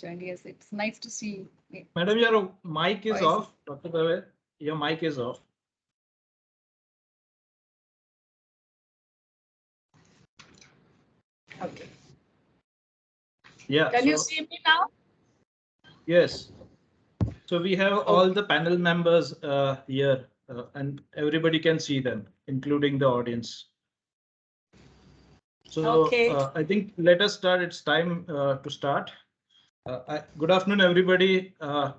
And yes, it's nice to see. Madam, your mic is off. Dr. Dave, your mic is off. Okay. Yeah. Can you see me now? Yes. So we have all the panel members here and everybody can see them, including the audience. So I think let us start. It's time to start. Good afternoon, everybody. I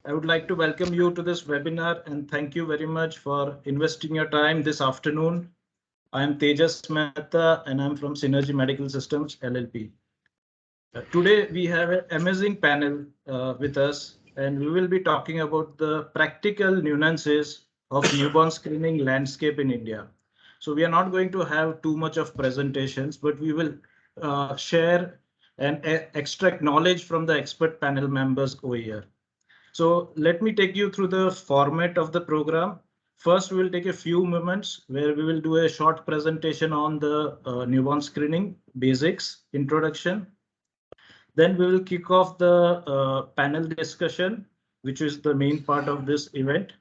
would like to welcome you to this webinar and thank you very much for investing your time this afternoon. I'm Tejas Mehta and I'm from Synergy Medical Systems LLP. Today we have an amazing panel with us and we will be talking about the practical nuances of newborn screening landscape in India. So we are not going to have too much of presentations, but we will share and extract knowledge from the expert panel members over here. So let me take you through the format of the program. First, we will take a few moments where we will do a short presentation on the newborn screening basics introduction. Then we will kick off the panel discussion, which is the main part of this event.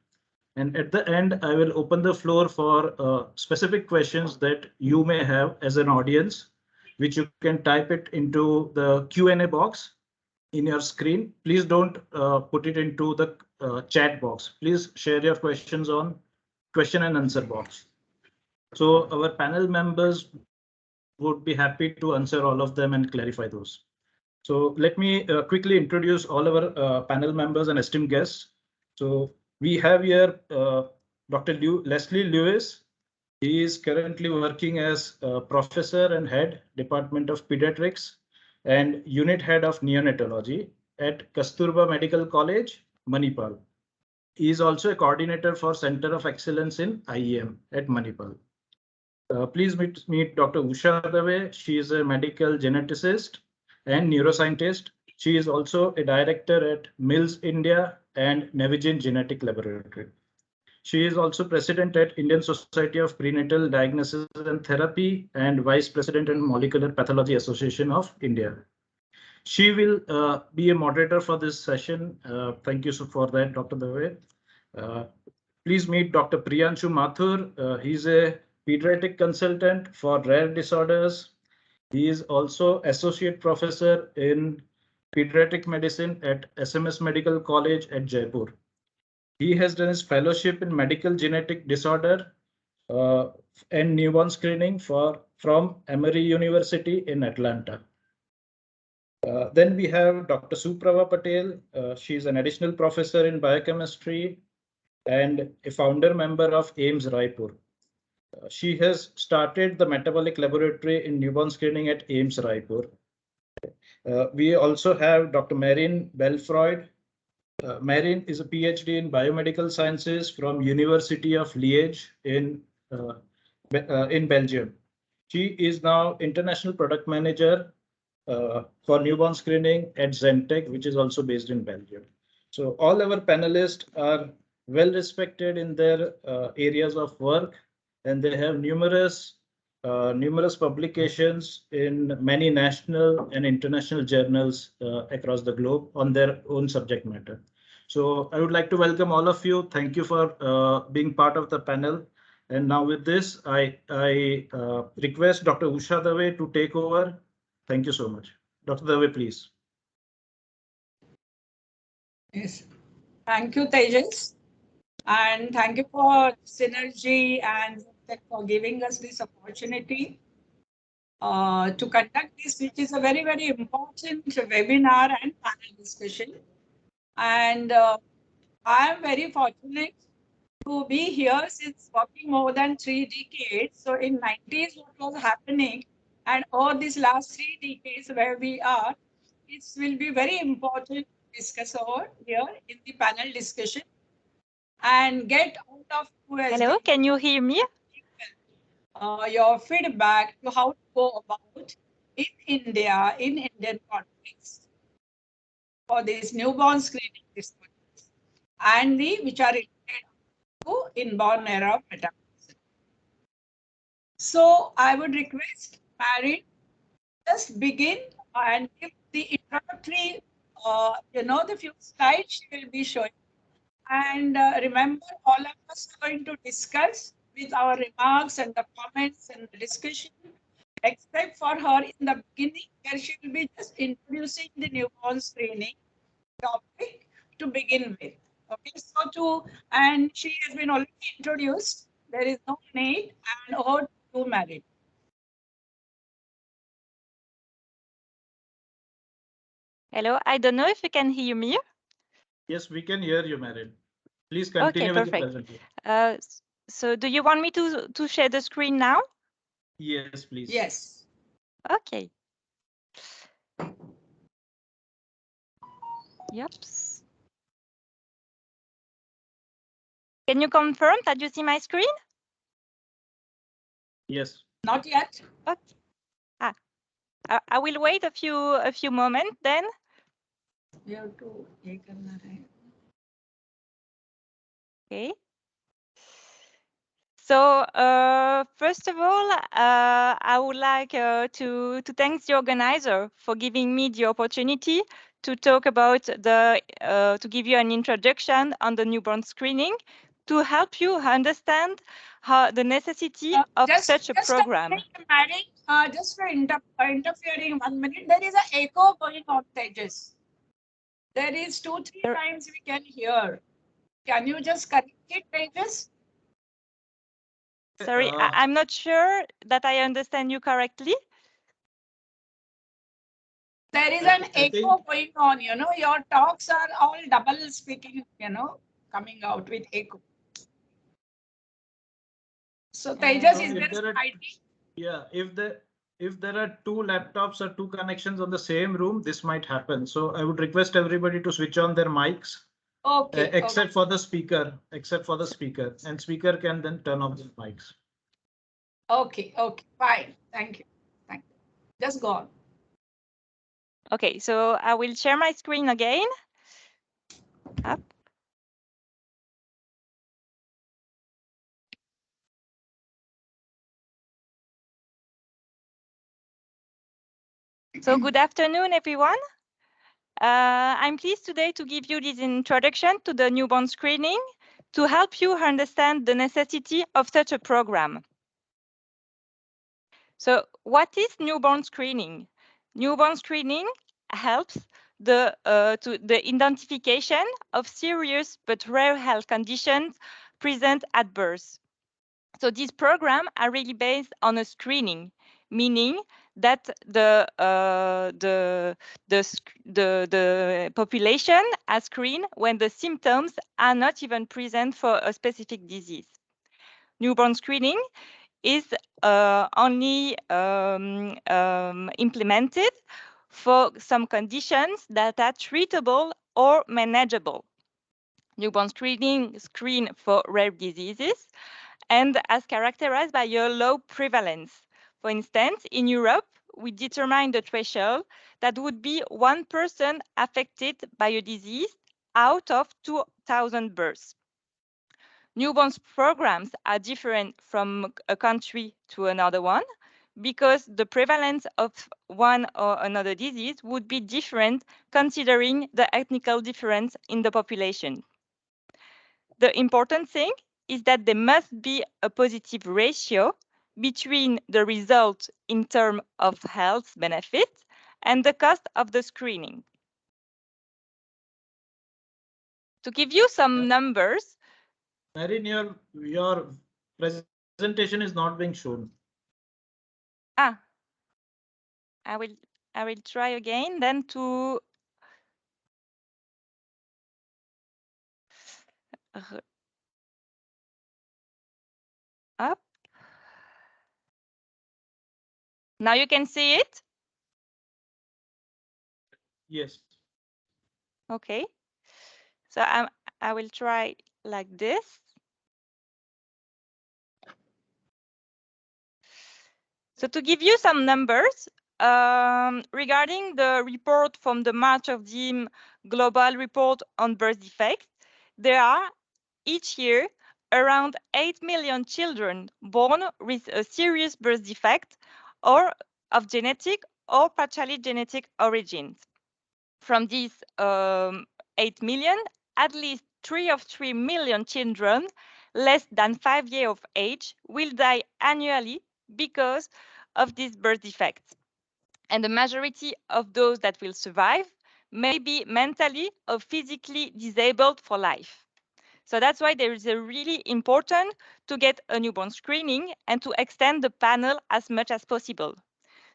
And at the end, I will open the floor for specific questions that you may have as an audience, which you can type it into the Q&A box in your screen. Please don't put it into the chat box. Please share your questions on question and answer box. So our panel members would be happy to answer all of them and clarify those. So let me quickly introduce all our panel members and esteemed guests. So we have here Dr. Leslie Lewis. He is currently working as a professor and head Department of Pediatrics and unit head of neonatology at Kasturba Medical College, Manipal. He is also a coordinator for Center of Excellence in IEM at Manipal. Please meet Dr. Usha Dave. She is a medical geneticist and neuroscientist. She is also a director at Mills India and Navigene Genetic Laboratory. She is also president at Indian Society of Prenatal Diagnosis and Therapy and vice president and Molecular Pathology Association of India. She will be a moderator for this session. Thank you for that, Dr. Dave. Please meet Dr. Priyanshu Mathur. He's a pediatric consultant for rare disorders. He is also associate professor in pediatric medicine at SMS Medical College at Jaipur. He has done his fellowship in medical genetic disorder and newborn screening from Emory University in Atlanta. Then we have Dr. Suprava Patel. She is an additional professor in biochemistry and a founder member of AIIMS Raipur. She has started the metabolic laboratory in newborn screening at AIIMS Raipur. We also have Dr. Marin Bellefroid. Marin is a PhD in biomedical sciences from University of Liège in Belgium. She is now international product manager for newborn screening at Zentech, which is also based in Belgium. So all our panelists are well respected in their areas of work, and they have numerous publications in many national and international journals across the globe on their own subject matter. So I would like to welcome all of you. Thank you for being part of the panel. And now with this, I request Dr. Usha Dave to take over. Thank you so much. Dr. Dave, please. Yes. Thank you, Tejas. And thank you for Synergy and for giving us this opportunity to conduct this, which is a very, very important webinar and panel discussion. And I am very fortunate to be here since working more than 3 decades. So in 90s, what was happening and all these last 3 decades where we are, it will be very important to discuss over here in the panel discussion and get out of Hello, can you hear me? Your feedback to how to go about in India, in Indian context for these newborn screening disorders and which are related to inborn era of metabolism. So I would request Mary just begin and give the introductory, the few slides she will be showing. And remember, all of us are going to discuss with our remarks and the comments and the discussion, except for her in the beginning, where she will be just introducing the newborn screening topic to begin with. Okay, and she has been already introduced. There is no need, and over to Married. Hello, I don't know if you can hear me. Yes, we can hear you, Married. Please continue Okay, with the perfect. presentation. So do you want me to share the screen now? Yes, please. Yes. Okay. Yep. Can you confirm that you see my screen? Yes. Not yet. Okay. I will wait a few moments then. You have to take a Okay. So first of all, I would like to thank the organizer for giving me the opportunity to talk about to give you an introduction on the newborn screening to help you understand how the necessity of such a program. Just for interfering 1 minute, there is an echo going on, Tejas. There is 2-3 times we can hear. Can you just correct it, Tejas? Sorry, I'm not sure that I understand you correctly. There is an echo going on, your talks are all double speaking, coming out with echo. So Tejas, is there a ID? Yeah, if there are two laptops or two connections on the same room, this might happen. So I would request everybody to switch on their mics. Okay. Except for the speaker, and speaker can then turn off the mics. Okay, fine. Thank you. Just go on. Okay, so I will share my screen again. Up. So good afternoon, everyone. I'm pleased today to give you this introduction to the newborn screening to help you understand the necessity of such a program. So what is newborn screening? Newborn screening helps the identification of serious but rare health conditions present at birth. So these programs are really based on a screening, meaning that the population are screened when the symptoms are not even present for a specific disease. Newborn screening is only implemented for some conditions that are treatable or manageable. Newborn screening screen for rare diseases and as characterized by a low prevalence. For instance, in Europe, we determine the threshold that would be 1 person affected by a disease out of 2,000 births. Newborn programs are different from a country to another one because the prevalence of one or another disease would be different considering the ethnical difference in the population. The important thing is that there must be a positive ratio between the result in terms of health benefits and the cost of the screening. To give you some numbers. Marin, your presentation is not being shown. I will try again then to up. Now you can see it? Yes. Okay. So I will try like this. So to give you some numbers, regarding the report from the March of the AIIMS Global Report on Birth Defects, there are each year around 8 million children born with a serious birth defect or of genetic or partially genetic origins. From these 8 million, at least 3 million children less than 5 years of age will die annually because of these birth defects. And the majority of those that will survive may be mentally or physically disabled for life. So that's why there is a really important to get a newborn screening and to extend the panel as much as possible.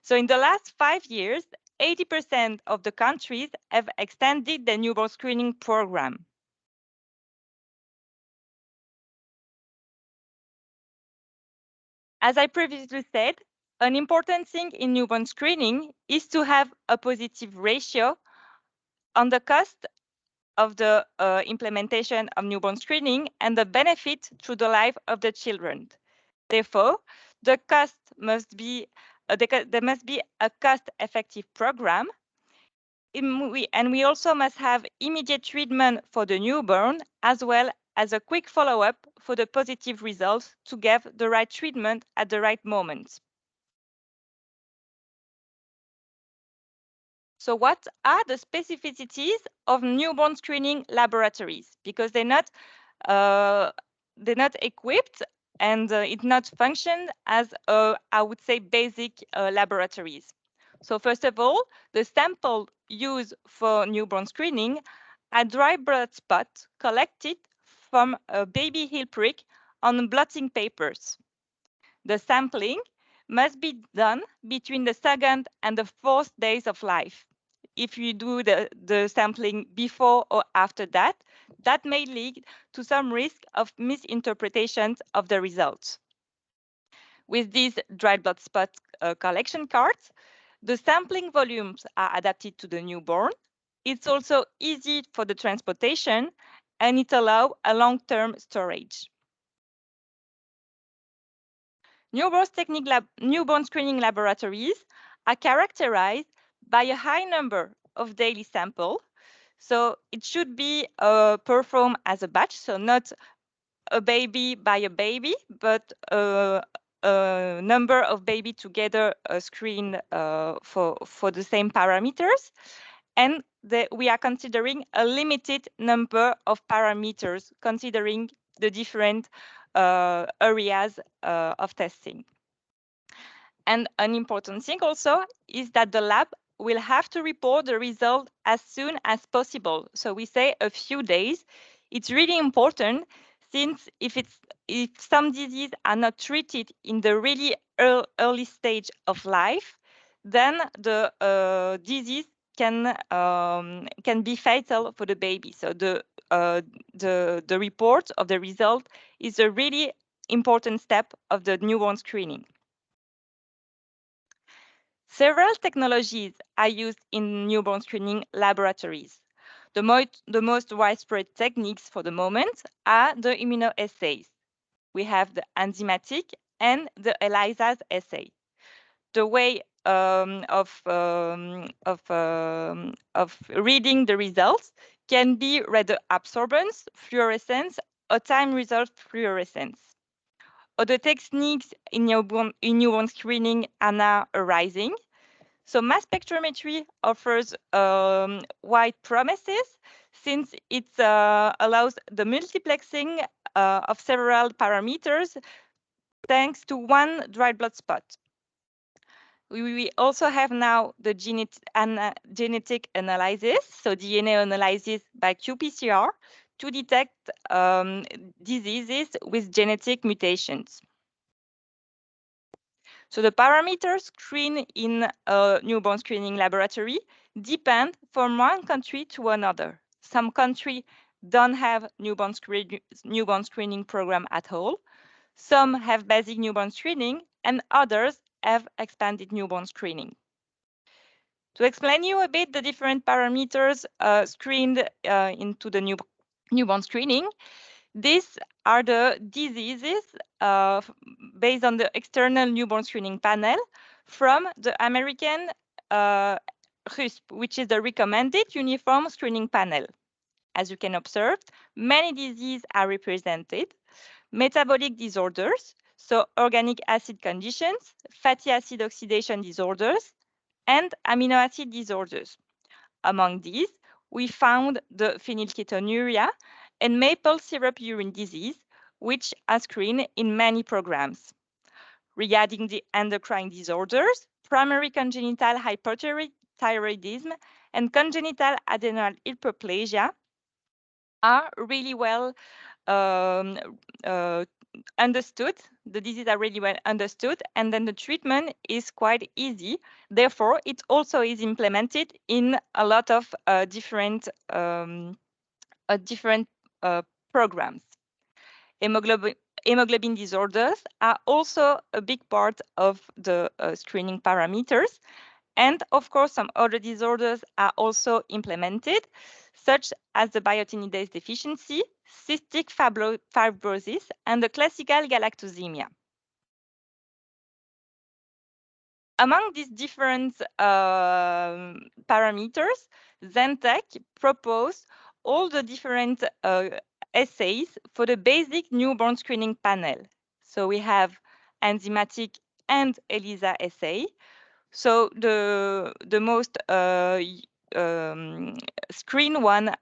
So in the last 5 years, 80% of the countries have extended the newborn screening program. As I previously said, an important thing in newborn screening is to have a positive ratio on the cost of the implementation of newborn screening and the benefit to the life of the children. Therefore, the cost must be there must be a cost-effective program, and we also must have immediate treatment for the newborn as well as a quick follow-up for the positive results to give the right treatment at the right moment. So what are the specificities of newborn screening laboratories? Because they're not equipped and it not function as I would say basic laboratories. So first of all, the sample used for newborn screening are dry blood spots collected from a baby heel prick on blotting papers. The sampling must be done between the second and the fourth days of life. If you do the sampling before or after that, that may lead to some risk of misinterpretations of the results. With these dried blood spot collection cards, the sampling volumes are adapted to the newborn. It's also easy for the transportation, and it allows a long-term storage. Newborn screening laboratories are characterized by a high number of daily samples. So it should be performed as a batch, so not a baby by a baby, but a number of baby together screened for the same parameters. And we are considering a limited number of parameters, considering the different areas of testing. And an important thing also is that the lab will have to report the result as soon as possible. So we say a few days. It's really important since if some diseases are not treated in the really early stage of life, then the disease can be fatal for the baby. So the report of the result is a really important step of the newborn screening. Several technologies are used in newborn screening laboratories. The most widespread techniques for the moment are the immunoassays. We have the enzymatic and the ELISA's assay. The way of reading the results can be radioabsorbance, fluorescence, or time result fluorescence. Other techniques in newborn screening are now arising. So mass spectrometry offers wide promises since it allows the multiplexing of several parameters thanks to one dried blood spot. We also have now the genetic analysis, so DNA analysis by qPCR to detect diseases with genetic mutations. So the parameters screened in a newborn screening laboratory depend from one country to another. Some countries don't have newborn screening program at all. Some have basic newborn screening and others have expanded newborn screening. To explain you a bit the different parameters screened into the newborn screening, these are the diseases based on the external newborn screening panel from the American RUSP, which is the Recommended Uniform Screening Panel. As you can observe, many diseases are represented. Metabolic disorders, so organic acid conditions, fatty acid oxidation disorders, and amino acid disorders. Among these, we found the phenylketonuria and maple syrup urine disease, which are screened in many programs. Regarding the endocrine disorders, primary congenital hyperthyroidism and congenital adrenal hyperplasia are really well um, uh, understood. The diseases are really well understood, and then the treatment is quite easy. Therefore, it also is implemented in a lot of different programs. Hemoglobin disorders are also a big part of the screening parameters. And of course, some other disorders are also implemented, such as the biotinidase deficiency, cystic fibrosis, and the classical galactosemia. Among these different parameters, Zentech proposed all the different assays for the basic newborn screening panel. So we have enzymatic and ELISA assay. So the most screen one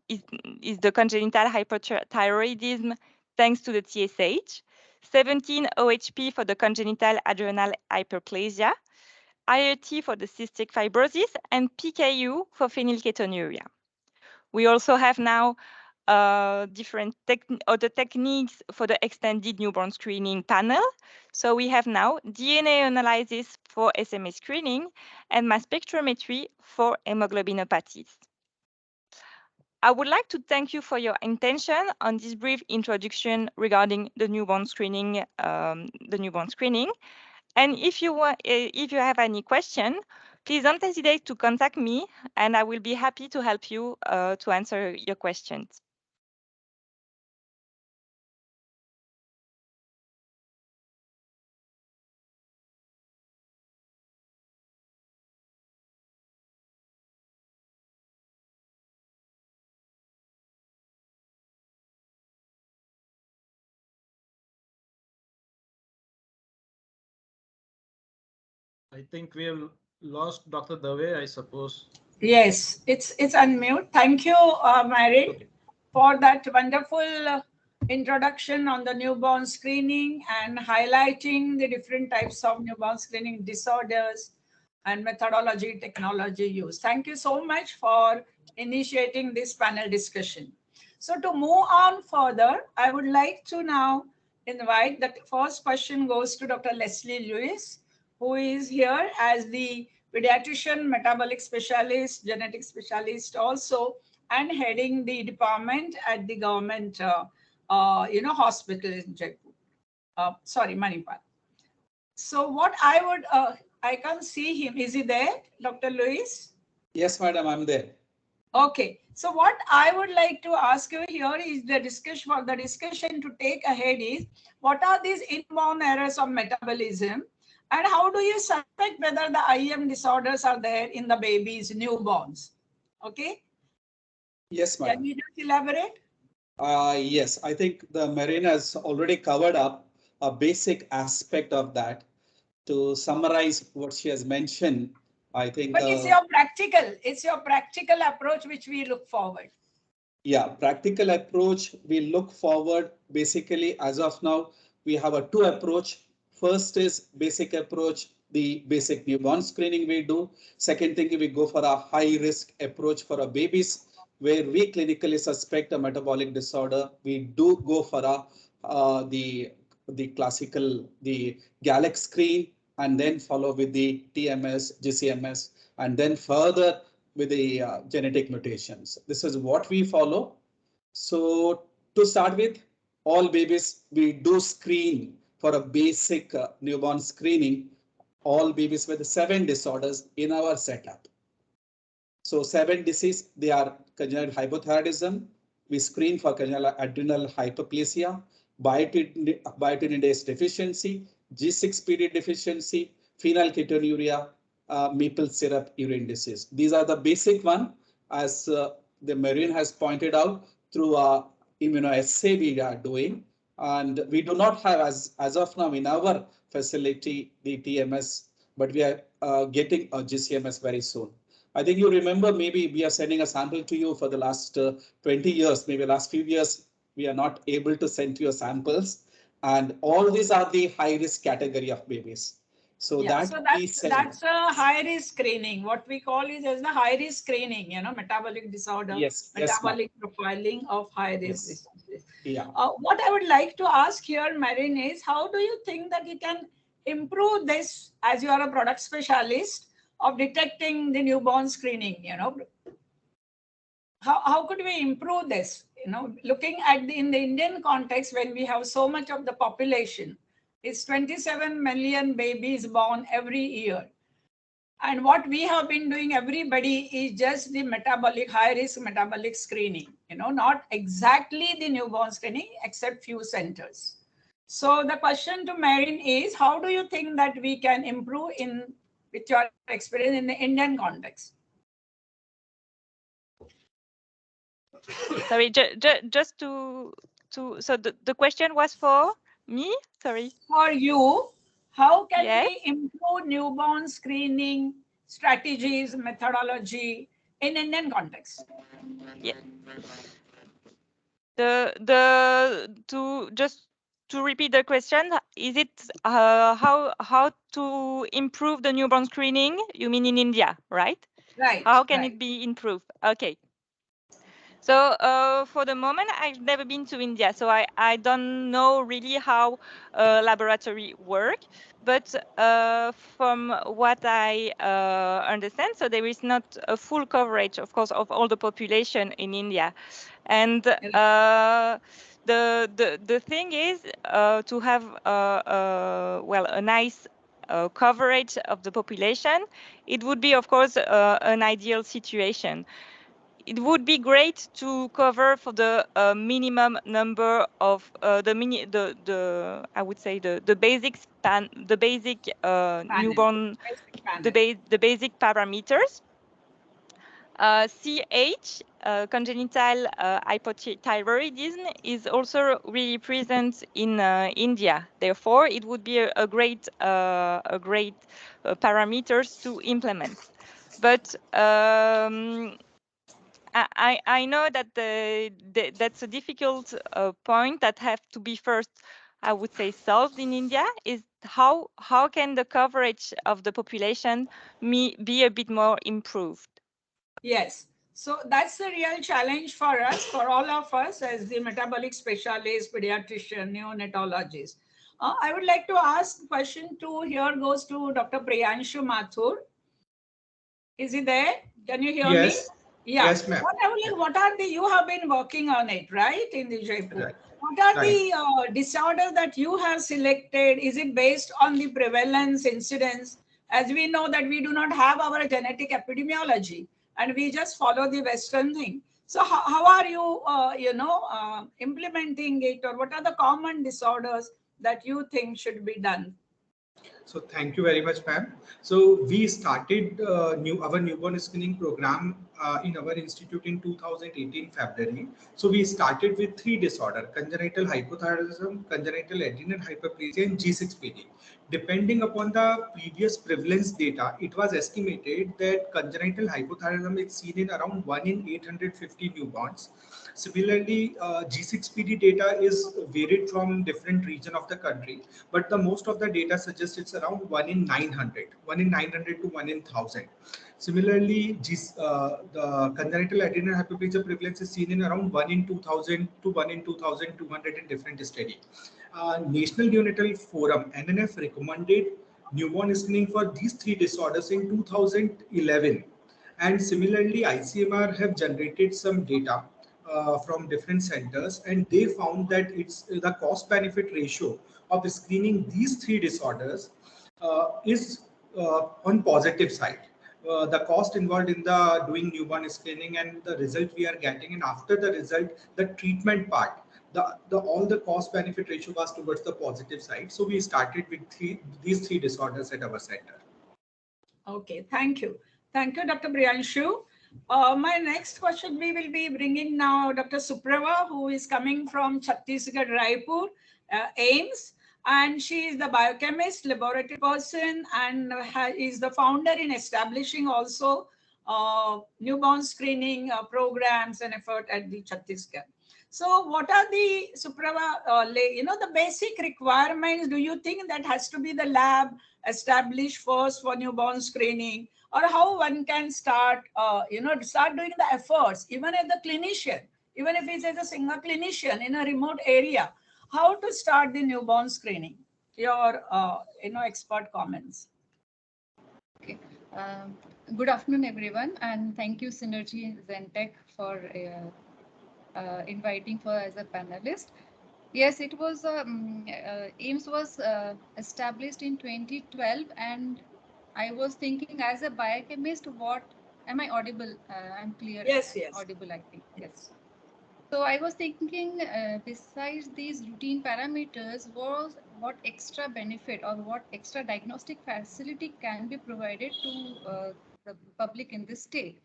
is the congenital hyperthyroidism thanks to the TSH, 17 OHP for the congenital adrenal hyperplasia, IRT for the cystic fibrosis, and PKU for phenylketonuria. We also have now different other techniques for the extended newborn screening panel. So we have now DNA analysis for SMA screening and mass spectrometry for hemoglobinopathies. I would like to thank you for your attention on this brief introduction regarding the newborn screening. And if you have any question, please don't hesitate to contact me, and I will be happy to help you to answer your questions. I think we have lost Dr. Dave, I suppose. Yes, it's unmute. Thank you, Marit, for that wonderful introduction on the newborn screening and highlighting the different types of newborn screening disorders and methodology, technology used. Thank you so much for initiating this panel discussion. So to move on further, I would like to now invite that first question goes to Dr. Leslie Lewis, who is here as the pediatrician, metabolic specialist, genetic specialist also, and heading the department at the government, hospital in Jaipur. Sorry, Manipal. So what I can't see him. Is he there, Dr. Lewis? Yes, madam, I'm there. Okay. So what I would like to ask you here is the discussion to take ahead is, what are these inborn errors of metabolism? And how do you suspect whether the IM disorders are there in the babies, newborns? Okay. Yes, madam. Can you just elaborate? Yes, I think the Marine has already covered up a basic aspect of that. To summarize what she has mentioned, I think. But it's your practical approach which we look forward. Yeah, practical approach we look forward. Basically, as of now, we have a two approach. First is basic approach, the basic newborn screening we do. Second thing, we go for a high risk approach for our babies, where we clinically suspect a metabolic disorder. We do go for the classical, the GALEX screen, and then follow with the TMS, GCMS, and then further with the genetic mutations. This is what we follow. So to start with, all babies, we do screen for a basic newborn screening, all babies with 7 disorders in our setup. So 7 diseases, they are congenital hypothyroidism. We screen for congenital adrenal hyperplasia, biotinidase deficiency, G6PD deficiency, phenylketonuria, maple syrup urine disease. These are the basic one, as the Marine has pointed out, through immunoassay we are doing. And we do not have, as of now in our facility, the TMS, but we are getting a GCMS very soon. I think you remember, maybe we are sending a sample to you for the last 20 years, maybe last few years, we are not able to send you samples. And all these are the high risk category of babies. So Yeah, that so we send. that's a high risk screening. What we call is as the high risk screening, metabolic disorder, Yes, yes, ma'am. metabolic profiling of high risk Yes. diseases. Yeah. What I would like to ask here, Marin, is how do you think that you can improve this as you are a product specialist of detecting the newborn screening? How could we improve this? Looking at in the Indian context, when we have so much of the population, it's 27 million babies born every year. And what we have been doing, everybody, is just the high risk metabolic screening, not exactly the newborn screening, except few centers. So the question to Marin is, how do you think that we can improve with your experience in the Indian context? Sorry, just so the question was for me? Sorry. For you, how can Yes. we improve newborn screening strategies, methodology in Indian context? Yeah. To repeat the question, is it how to improve the newborn screening? You mean in India, right? Right. How can Right. it be improved? Okay. So for the moment, I've never been to India, so I don't know really how laboratory work. But from what I understand, so there is not a full coverage, of course, of all the population in India, and the thing is to have a nice coverage of the population. It would be, of course, an ideal situation. It would be great to cover for the minimum number of the I would say the basic span, the basic Panel. newborn, Basic panel. the basic parameters. CH, congenital hypothyroidism, is also really present in India. Therefore, it would be a great parameters to implement. But I know that that's a difficult point that have to be first, I would say, solved in India. Is how can the coverage of the population be a bit more improved? Yes. So that's the real challenge for us, for all of us as the metabolic specialist, pediatrician, neonatologist. I would like to ask question two. Here goes to Dr. Priyanshu Mathur. Is he there? Can you hear me? Yes. Yeah. Yes, ma'am. What are the, you have been working on it, right, in the Jaipur? Right. What are Right. the disorders that you have selected? Is it based on the prevalence, incidence? As we know that we do not have our genetic epidemiology and we just follow the Western thing. So how are you, implementing it, or what are the common disorders that you think should be done? So thank you very much, ma'am. So we started our newborn screening program in our institute in 2018 February. So we started with 3 disorders: congenital hypothyroidism, congenital adrenal hyperplasia, and G6PD. Depending upon the previous prevalence data, it was estimated that congenital hypothyroidism is seen in around 1 in 850 newborns. Similarly, G6PD data is varied from different region of the country, but the most of the data suggests it's around 1 in 900, 1 in 900 to 1 in 1000. Similarly, the congenital adrenal hyperplasia prevalence is seen in around 1 in 2000 to 1 in 2200 in different studies. National Neonatal Forum (NNF) recommended newborn screening for these 3 disorders in 2011, and similarly, ICMR have generated some data from different centers, and they found that it's the cost benefit ratio of screening these 3 disorders is on positive side. The cost involved in the doing newborn screening and the result we are getting, and after the result, the treatment part, all the cost benefit ratio was towards the positive side. So we started with these 3 disorders at our center. Okay, thank you. Thank you, Dr. Priyanshu. My next question, we will be bringing now Dr. Suprava, who is coming from Chhattisgarh, Raipur, AIIMS, and she is the biochemist, laboratory person, and is the founder in establishing also newborn screening programs and effort at the Chhattisgarh. So what are the Suprava, the basic requirements? Do you think that has to be the lab established first for newborn screening, or how one can start, start doing the efforts, even as the clinician, even if it's as a single clinician in a remote area, how to start the newborn screening? Your, expert comments. Okay. Good afternoon, everyone, and thank you, Synergy Zentech, for inviting for as a panelist. Yes, it was AIIMS was established in 2012, and I was thinking as a biochemist, what am I audible? I'm clear. Yes, yes. Audible, I think. Yes. So I was thinking, besides these routine parameters, was what extra benefit or what extra diagnostic facility can be provided to the public in this state.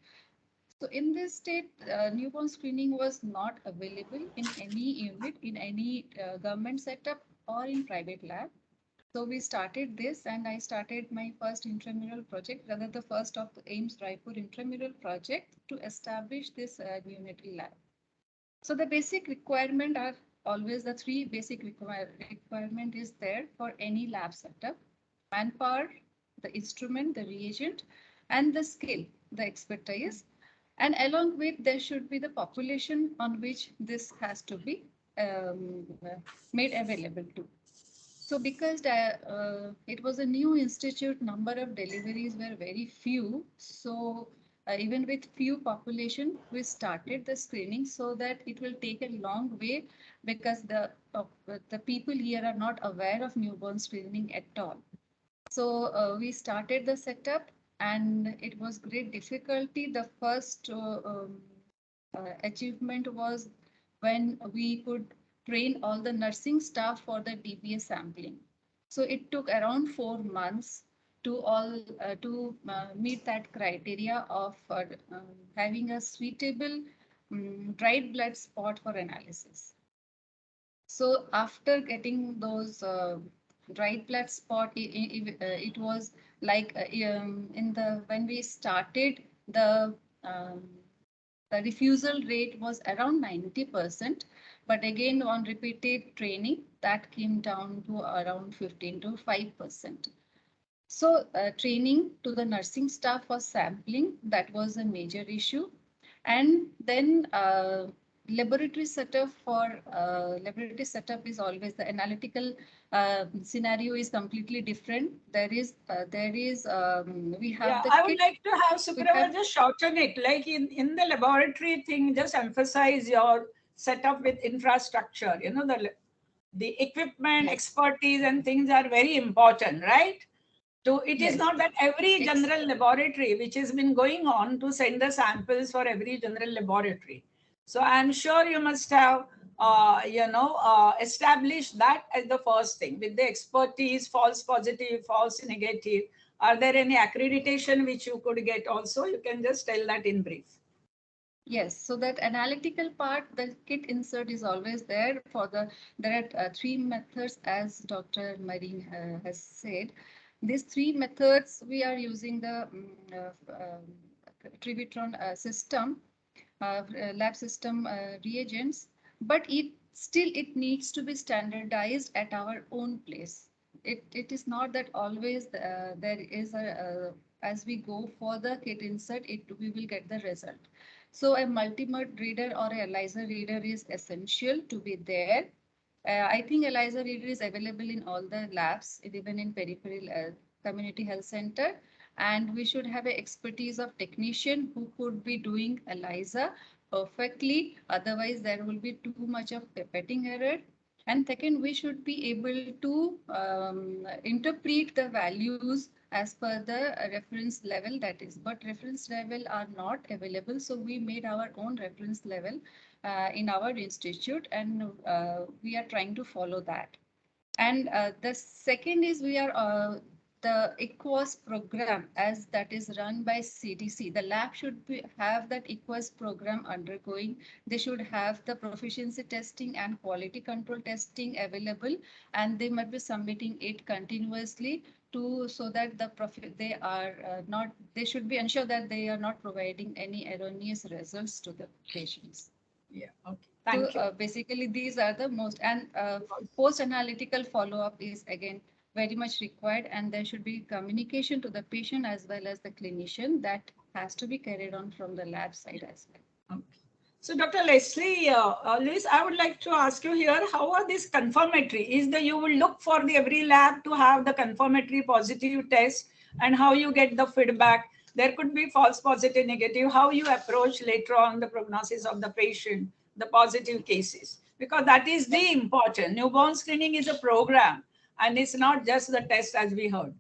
So in this state, newborn screening was not available in any unit, in any government setup or in private lab. So we started this, and I started my first intramural project, rather the first of the AIIMS Raipur intramural project, to establish this neonatal lab. So the basic requirement are always the three basic requirement is there for any lab setup: manpower, the instrument, the reagent, and the skill, the expertise. And along with, there should be the population on which this has to be made available to. So because it was a new institute, number of deliveries were very few. So even with few population, we started the screening so that it will take a long way, because the people here are not aware of newborn screening at all. So we started the setup, and it was great difficulty. The first achievement was when we could train all the nursing staff for the DBS sampling. So it took around 4 months to meet that criteria of having a suitable dried blood spot for analysis. So after getting those dried blood spot, it was like when we started, the refusal rate was around 90%, but again on repeated training that came down to around 15 to 5%. So training to the nursing staff for sampling, that was a major issue. And then laboratory setup is always the analytical scenario is completely different. We have the I would like to have Suprava just shorten it, like in the laboratory thing, just emphasize your setup with infrastructure, the equipment, yes, expertise and things are very important, right? It yes, is not that every general laboratory which has been going on to send the samples for every general laboratory. So I'm sure you must have, established that as the first thing with the expertise, false positive, false negative. Are there any accreditation which you could get also? You can just tell that in brief. yes. So that analytical part, the kit insert is always there. There are three methods, as Dr. Marine has said. These three methods, we are using the Trivitron system, lab system reagents, but it needs to be standardized at our own place. It is not that always there is as we go for the kit insert, we will get the result. So a multimode reader or a ELISA reader is essential to be there. I think ELISA reader is available in all the labs, even in peripheral community health center. And we should have an expertise of technician who could be doing ELISA perfectly. Otherwise, there will be too much of pipetting error. And second, we should be able to interpret the values as per the reference level, that is. But reference level are not available. So we made our own reference level in our institute, and we are trying to follow that. And the second is the EQUAS program, as that is run by CDC. The lab should have that EQUAS program undergoing. They should have the proficiency testing and quality control testing available, and they might be submitting it continuously to so that they are not, they should be ensured that they are not providing any erroneous results to the patients. Yeah. Okay. Thank you. Basically, these are the most, and post-analytical follow-up is again very much required, and there should be communication to the patient as well as the clinician that has to be carried on from the lab side as well. Okay. So, Dr. Leslie, Liz, I would like to ask you here, how are these confirmatory? Is that you will look for the every lab to have the confirmatory positive test, and how you get the feedback? There could be false positive, negative, how you approach later on the prognosis of the patient, the positive cases, because that is the important. Newborn screening is a program, and it's not just the test as we heard.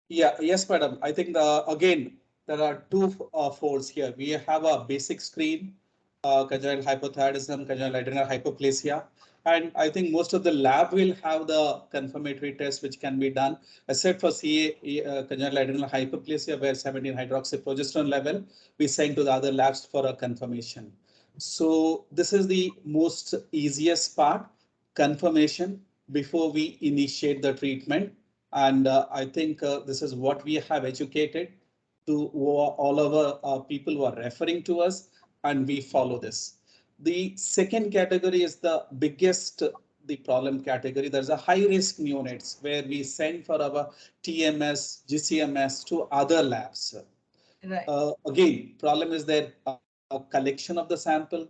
Yeah, yes, madam. I think again, there are two folds here. We have a basic screen, congenital hypothyroidism, congenital adrenal hyperplasia. And I think most of the lab will have the confirmatory test which can be done, except for CA, congenital adrenal hyperplasia, where 17-hydroxyprogesterone level, we send to the other labs for a confirmation. So this is the most easiest part, confirmation before we initiate the treatment. And I think this is what we have educated to all of our people who are referring to us, and we follow this. The second category is the biggest, the problem category. There's a high risk neonates where we send for our TMS, GCMS to other labs. Right. Again, problem is that a collection of the sample,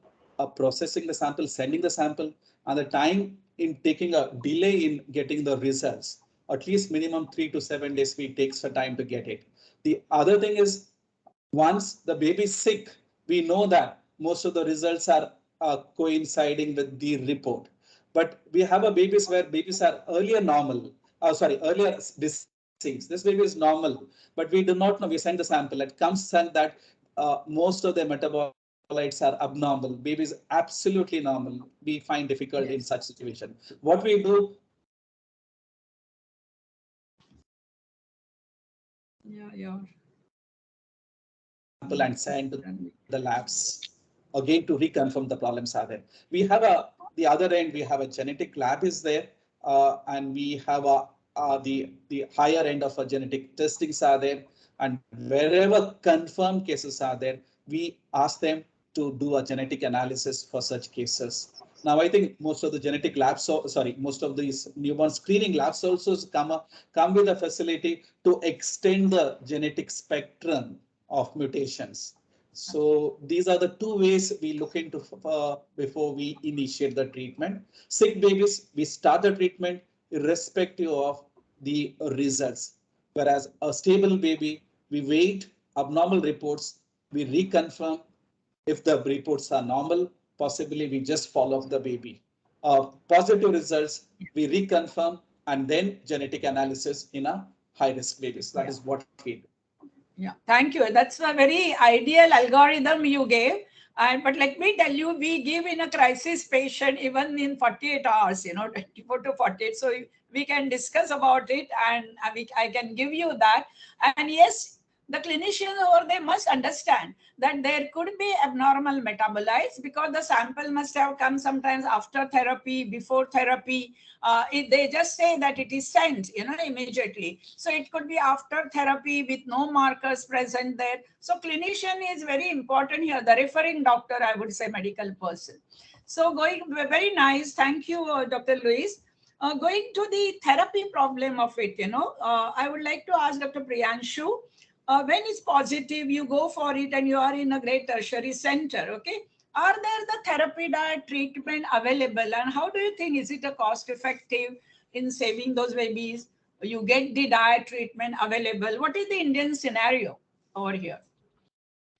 processing the sample, sending the sample, and the time in taking a delay in getting the results. At least minimum 3 to 7 days we takes the time to get it. The other thing is, once the baby is sick, we know that most of the results are coinciding with the report. But we have a babies where babies are earlier normal, earlier deceased. This baby is normal, but we do not know. We send the sample. It comes and that most of the metabolites are abnormal. Baby is absolutely normal. We find difficult in such situation. What we do? Yeah. And send to the labs again to reconfirm the problems are there. We have the other end, we have a genetic lab is there, and we have the higher end of a genetic testings are there, and wherever confirmed cases are there, we ask them to do a genetic analysis for such cases. Now, I think most of the genetic labs, most of these newborn screening labs also come with a facility to extend the genetic spectrum of mutations. So these are the two ways we look into before we initiate the treatment. Sick babies, we start the treatment irrespective of the results. Whereas a stable baby, we wait abnormal reports, we reconfirm. If the reports are normal, possibly we just follow up the baby. Positive results, we reconfirm, and then genetic analysis in a high-risk babies. That is what we do. Yeah, thank you. That's a very ideal algorithm you gave. But let me tell you, we give in a crisis patient even in 48 hours, 24 to 48. So we can discuss about it, and I can give you that. And yes, the clinicians over there must understand that there could be abnormal metabolites because the sample must have come sometimes after therapy, before therapy. They just say that it is sent, immediately. So it could be after therapy with no markers present there. So clinician is very important here. The referring doctor, I would say, medical person. So very nice. Thank you, Dr. Louise. Going to the therapy problem of it, I would like to ask Dr. Priyanshu. When it's positive, you go for it and you are in a great tertiary center, okay? Are there the therapy diet treatment available, and how do you think, is it a cost effective in saving those babies? You get the diet treatment available. What is the Indian scenario over here?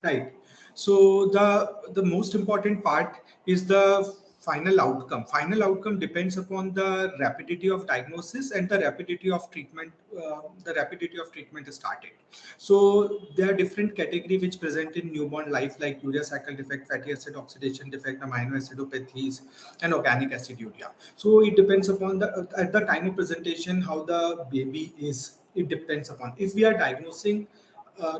Right. So the most important part is the final outcome. Final outcome depends upon the rapidity of diagnosis and the rapidity of treatment. The rapidity of treatment is started. So there are different categories which present in newborn life, like urea cycle defect, fatty acid oxidation defect, amino acidopathies, and organic aciduria. So it depends upon at the time of presentation how the baby is. It depends upon if we are diagnosing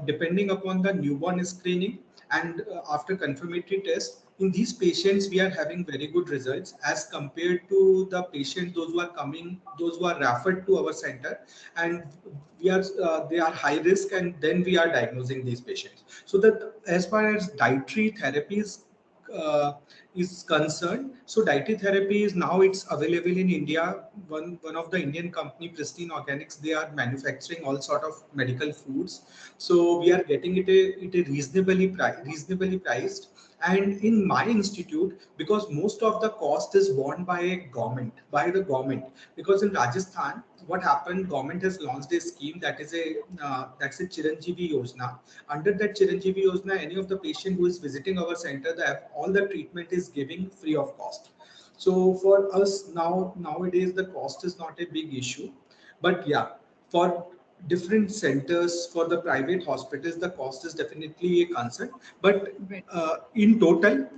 depending upon the newborn screening And after confirmatory test, in these patients, we are having very good results as compared to the patients, those who are coming, those who are referred to our center, and we are they are high risk, and then we are diagnosing these patients. So that as far as dietary therapies is concerned, so dietary therapy is now it's available in India. One of the Indian company, Pristine Organics, they are manufacturing all sort of medical foods. So we are getting it a reasonably priced. And in my institute, because most of the cost is borne by the government, because in Rajasthan, what happened, government has launched a scheme that is that's a Chiranjeevi Yojana. Under that Chiranjeevi Yojana, any of the patient who is visiting our center, all the treatment is giving free of cost. So for us nowadays, the cost is not a big issue. But yeah, for different centers, for the private hospitals, the cost is definitely a concern. But in total,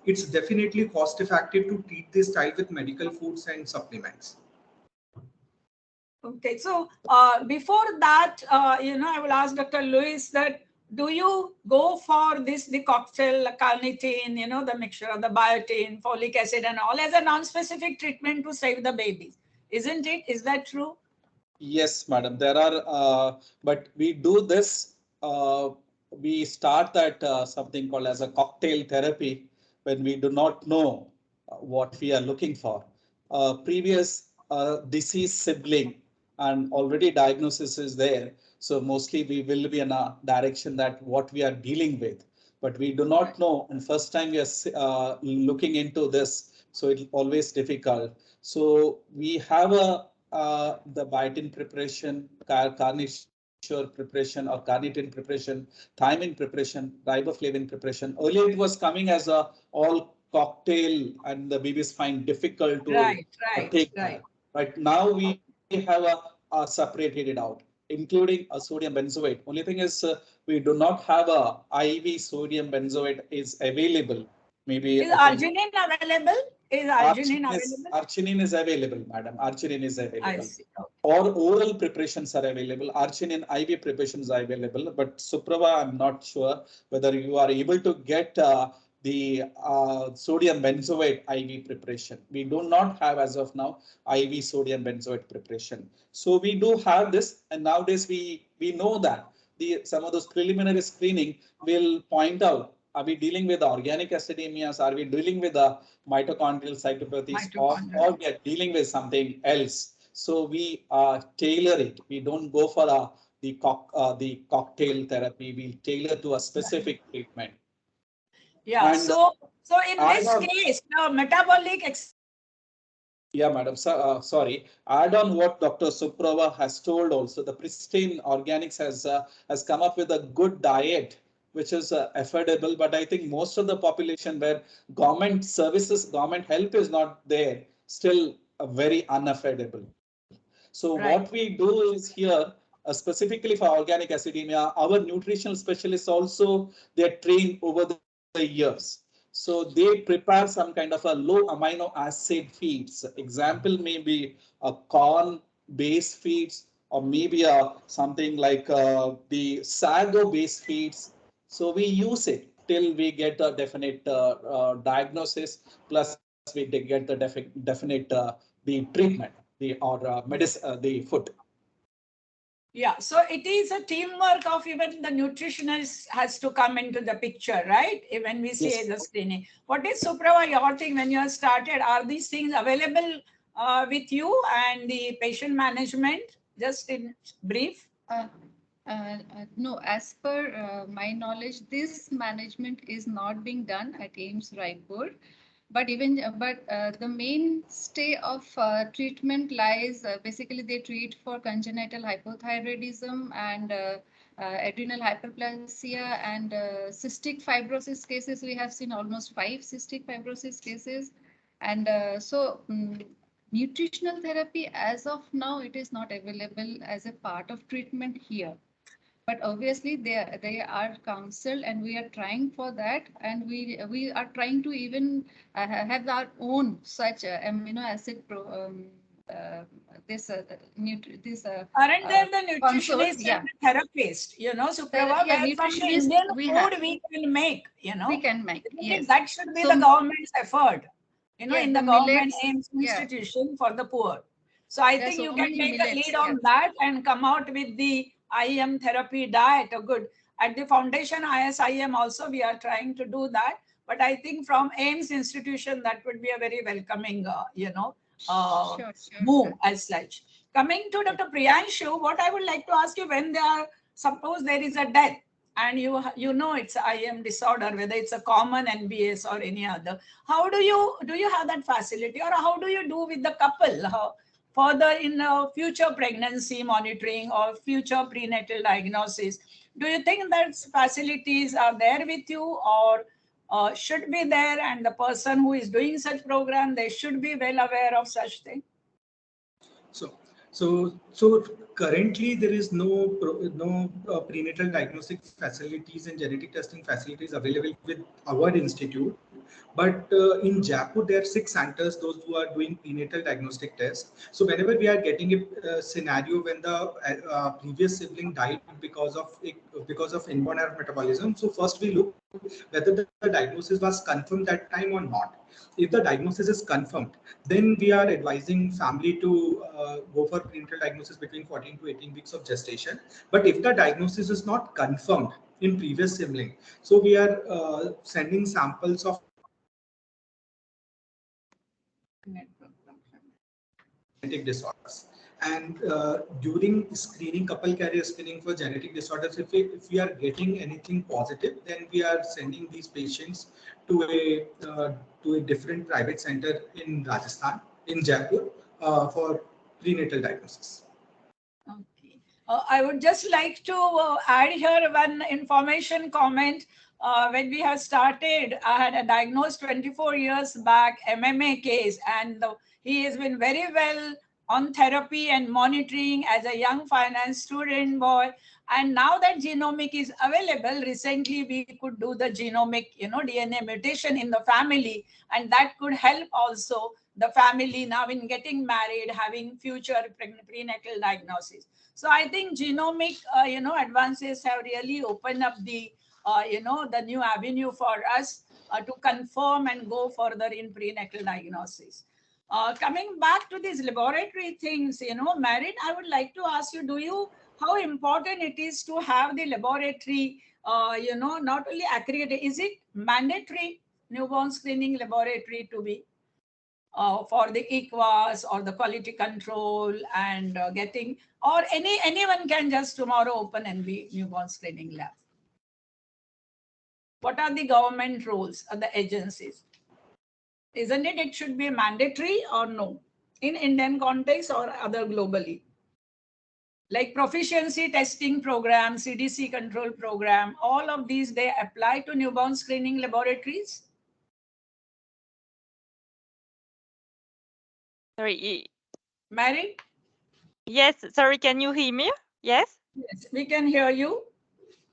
it's definitely cost effective to treat this child with medical foods and supplements. Okay, so before that, I will ask Dr. Lewis that do you go for the cocktail carnitine, the mixture of the biotin, folic acid and all as a non-specific treatment to save the babies? Isn't it? Is that true? Yes, madam. There are, but we do this. We start that something called as a cocktail therapy when we do not know what we are looking for. Previous disease sibling and already diagnosis is there. So mostly we will be in a direction that what we are dealing with, but we do not know. And first time we are looking into this, so it's always difficult. So we have the biotin preparation, carnitine preparation or carnitine preparation, thiamine preparation, riboflavin preparation. Earlier it was coming as a all cocktail and the babies find difficult to take that. But now we have separated it out, including a sodium benzoate. Only thing is we do not have a IV sodium benzoate is available. Maybe is arginine available? Is arginine available? Arginine is available, madam. Arginine is available. I see. Okay. Or oral preparations are available. Arginine IV preparations are available. But Suprava, I'm not sure whether you are able to get the sodium benzoate IV preparation. We do not have as of now IV sodium benzoate preparation. So we do have this, and nowadays we know that some of those preliminary screening will point out, are we dealing with organic acidemias? Are we dealing with the mitochondrial cytopathies, or we are dealing with something else? So we tailor it. We don't go for the cocktail therapy. We tailor to a specific treatment. Yeah. And so in this case, the metabolic. Yeah, madam. So, sorry. Add on what Dr. Suprava has told. Also, the Pristine Organics has come up with a good diet, which is affordable. But I think most of the population where government services, government help is not there, still very unaffordable. So what we do is here, specifically for organic acidemia, our nutritional specialists also, they're trained over the years. So they prepare some kind of a low amino acid feeds. Example may be a corn based feeds, or maybe something like the sago based feeds. So we use it till we get a definite diagnosis, plus we get the definite the treatment, the food. Yeah, so it is a teamwork of even the nutritionist has to come into the picture, right? When we say the screening. What is, Suprava, your thing when you have started? Are these things available with you and the patient management? Just in brief. No, as per my knowledge, this management is not being done at AIIMS Raipur. But the mainstay of treatment lies basically they treat for congenital hypothyroidism and adrenal hyperplasia and cystic fibrosis cases. We have seen almost 5 cystic fibrosis cases, and nutritional therapy as of now it is not available as a part of treatment here. But obviously they are counseled, and we are trying for that, and we are trying to even have our own such amino acid this Aren't there the consort, nutritionists yeah. and the therapists, Suprava, Yeah, where from the nutritionist Indian we food have. we can make, We can make, Isn't it? yes. That should be So, the government's effort, yeah, in the the government millets, AIIMS yeah. institution for the poor. So I There are think so you can many take a millets, lead yeah. on that and come out with the IM therapy diet. Good. At the foundation ISIM also we are trying to do that. But I think from AIIMS institution that would be a very welcoming, Sure, sure, move sir. as such. Coming to Dr. Priyanshu, what I would like to ask you, when suppose there is a death and it's IM disorder, whether it's a common NBS or any other, how do you have that facility, or how do you do with the couple? How, further in future pregnancy monitoring or future prenatal diagnosis, do you think that facilities are there with you, or should be there, and the person who is doing such program, they should be well aware of such thing? So currently there is no prenatal diagnostic facilities and genetic testing facilities available with our institute. But in Jaipur, there are 6 centers, those who are doing prenatal diagnostic tests. So whenever we are getting a scenario when the previous sibling died because of inborn error of metabolism, so first we look whether the diagnosis was confirmed that time or not. If the diagnosis is confirmed, then we are advising family to go for prenatal diagnosis between 14 to 18 weeks of gestation. But if the diagnosis is not confirmed in previous sibling, so we are sending samples of genetic disorders. And during screening, couple carrier screening for genetic disorders, if we are getting anything positive, then we are sending these patients to a different private center in Rajasthan, in Jaipur, for prenatal diagnosis. Okay. I would just like to add here one information comment. When we have started, I had a diagnosed 24 years back MMA case, and he has been very well on therapy and monitoring as a young finance student boy. And now that genomic is available, recently we could do the genomic, DNA mutation in the family, and that could help also the family now in getting married, having future prenatal diagnosis. So I think genomic, advances have really opened up the new avenue for us to confirm and go further in prenatal diagnosis. Coming back to these laboratory things, Merit, I would like to ask you, how important it is to have the laboratory, not only accredited, is it mandatory newborn screening laboratory to be for the EQUAS or the quality control and getting, or anyone can just tomorrow open and be newborn screening lab? What are the government rules of the agencies? Isn't it? It should be mandatory or no? In Indian context or other globally? Like proficiency testing program, CDC control program, all of these, they apply to newborn screening laboratories? Sorry. Mary? Yes, sorry, can you hear me? Yes? Yes, we can hear you.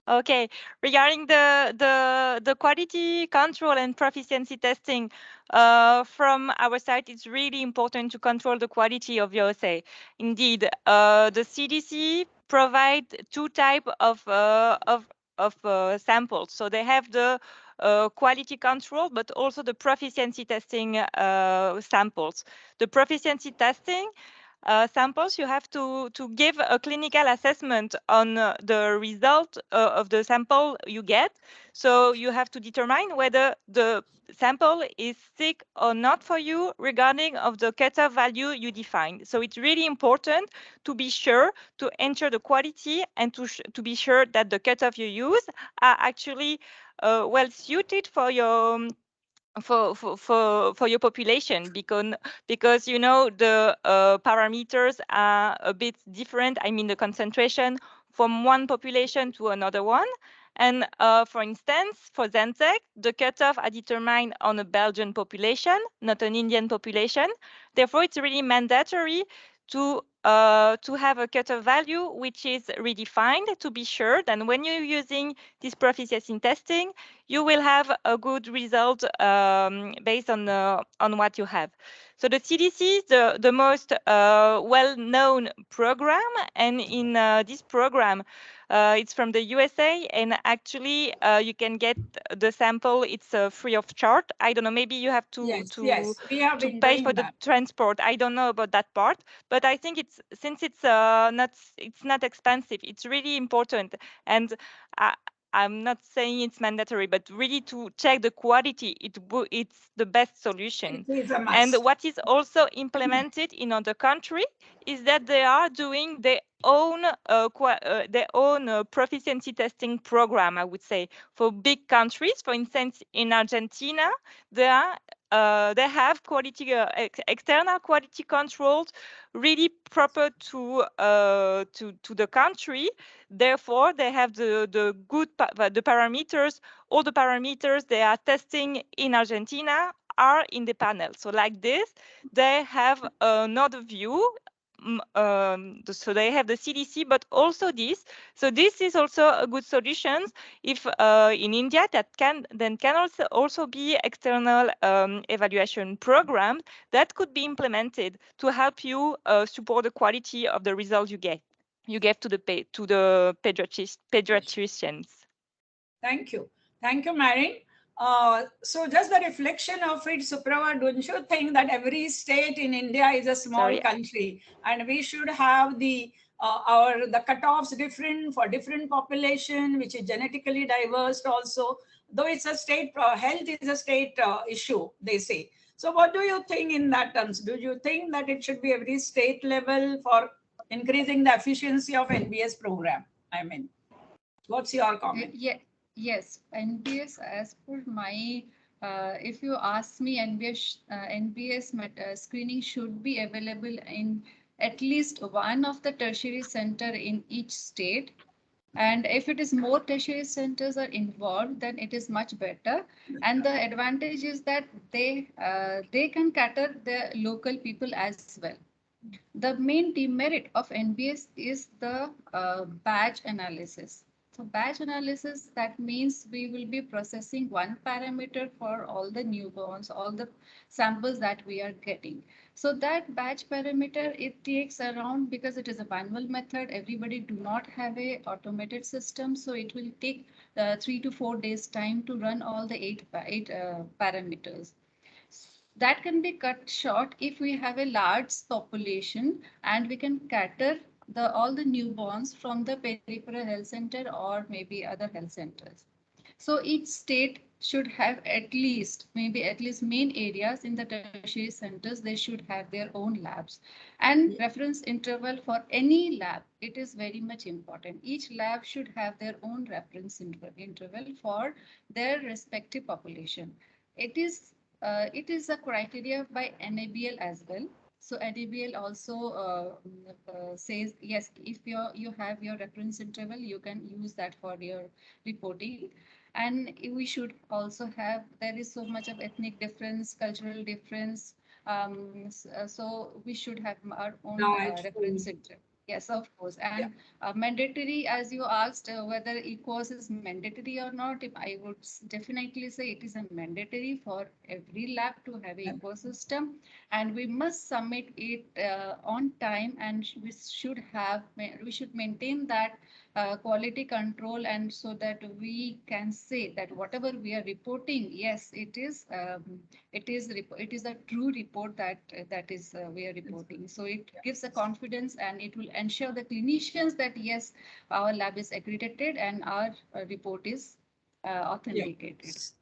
Okay. Regarding the quality control and proficiency testing, from our side, it's really important to control the quality of your assay. Indeed, the CDC provide 2 types of samples. So they have the quality control, but also the proficiency testing samples. The proficiency testing samples, you have to give a clinical assessment on the result of the sample you get. So you have to determine whether the sample is sick or not for you regarding of the cutoff value you defined. So it's really important to be sure to ensure the quality and to be sure that the cutoff you use are actually well suited for your for your population, because the parameters are a bit different. I mean, the concentration from one population to another one. And for instance, for Zentech, the cutoff are determined on a Belgian population, not an Indian population. Therefore, it's really mandatory to have a cutoff value which is redefined, to be sure that when you're using this proficiency testing, you will have a good result based on what you have. So the CDC is the most well-known program, and in this program, it's from the USA, and actually you can get the sample. It's free of charge. I don't know. Maybe you have to Yes, we have been pay for doing the that. transport. I don't know about that part, but I think since it's not expensive. It's really important, and I'm not saying it's mandatory, but really to check the quality, it's the best solution. It is a And must. what is also implemented in other country is that they are doing their own proficiency testing program, I would say, for big countries. For instance, in Argentina, they have quality external quality controls really proper to the country. Therefore, they have the parameters. All the parameters they are testing in Argentina are in the panel. So like this, they have another view. So they have the CDC, but also this. So this is also a good solution. If in India, that can also be external evaluation programs that could be implemented to help you support the quality of the results you get to the pediatricians. Thank you. Thank you, Marin. So just the reflection of it, Suprava, don't you think that every state in India is a small country, and we should have the cutoffs different for different population, which is genetically diverse also, though it's a state, health is a state issue, they say. So what do you think in that terms? Do you think that it should be every state level for increasing the efficiency of NBS program? I mean, what's your comment? Yes, NBS, as per my, if you ask me, NBS screening should be available in at least one of the tertiary center in each state. And if it is more tertiary centers are involved, then it is much better. And the advantage is that they can cater the local people as well. The main demerit of NBS is the batch analysis. So batch analysis, that means we will be processing one parameter for all the newborns, all the samples that we are getting. So that batch parameter, it takes around, because it is a manual method, everybody do not have a automated system. So it will take 3 to 4 days time to run all the eight parameters. That can be cut short if we have a large population and we can cater all the newborns from the peripheral health center or maybe other health centers. So each state should have at least main areas in the tertiary centers, they should have their own labs. And reference interval for any lab, it is very much important. Each lab should have their own reference interval for their respective population. It is a criteria by NABL as well. So NABL also says, yes, if you have your reference interval, you can use that for your reporting. And we should also have, there is so much of ethnic difference, cultural difference. So we should have our own reference interval. Yes, of course. And mandatory, as you asked, whether ECOS is mandatory or not, if I would definitely say it is a mandatory for every lab to have an ecosystem, and we must submit it on time, and we should maintain that quality control, and so that we can say that whatever we are reporting, yes, it is a true report that we are reporting. So it gives a confidence, and it will ensure the clinicians that yes, our lab is accredited and our report is authenticated. Yes.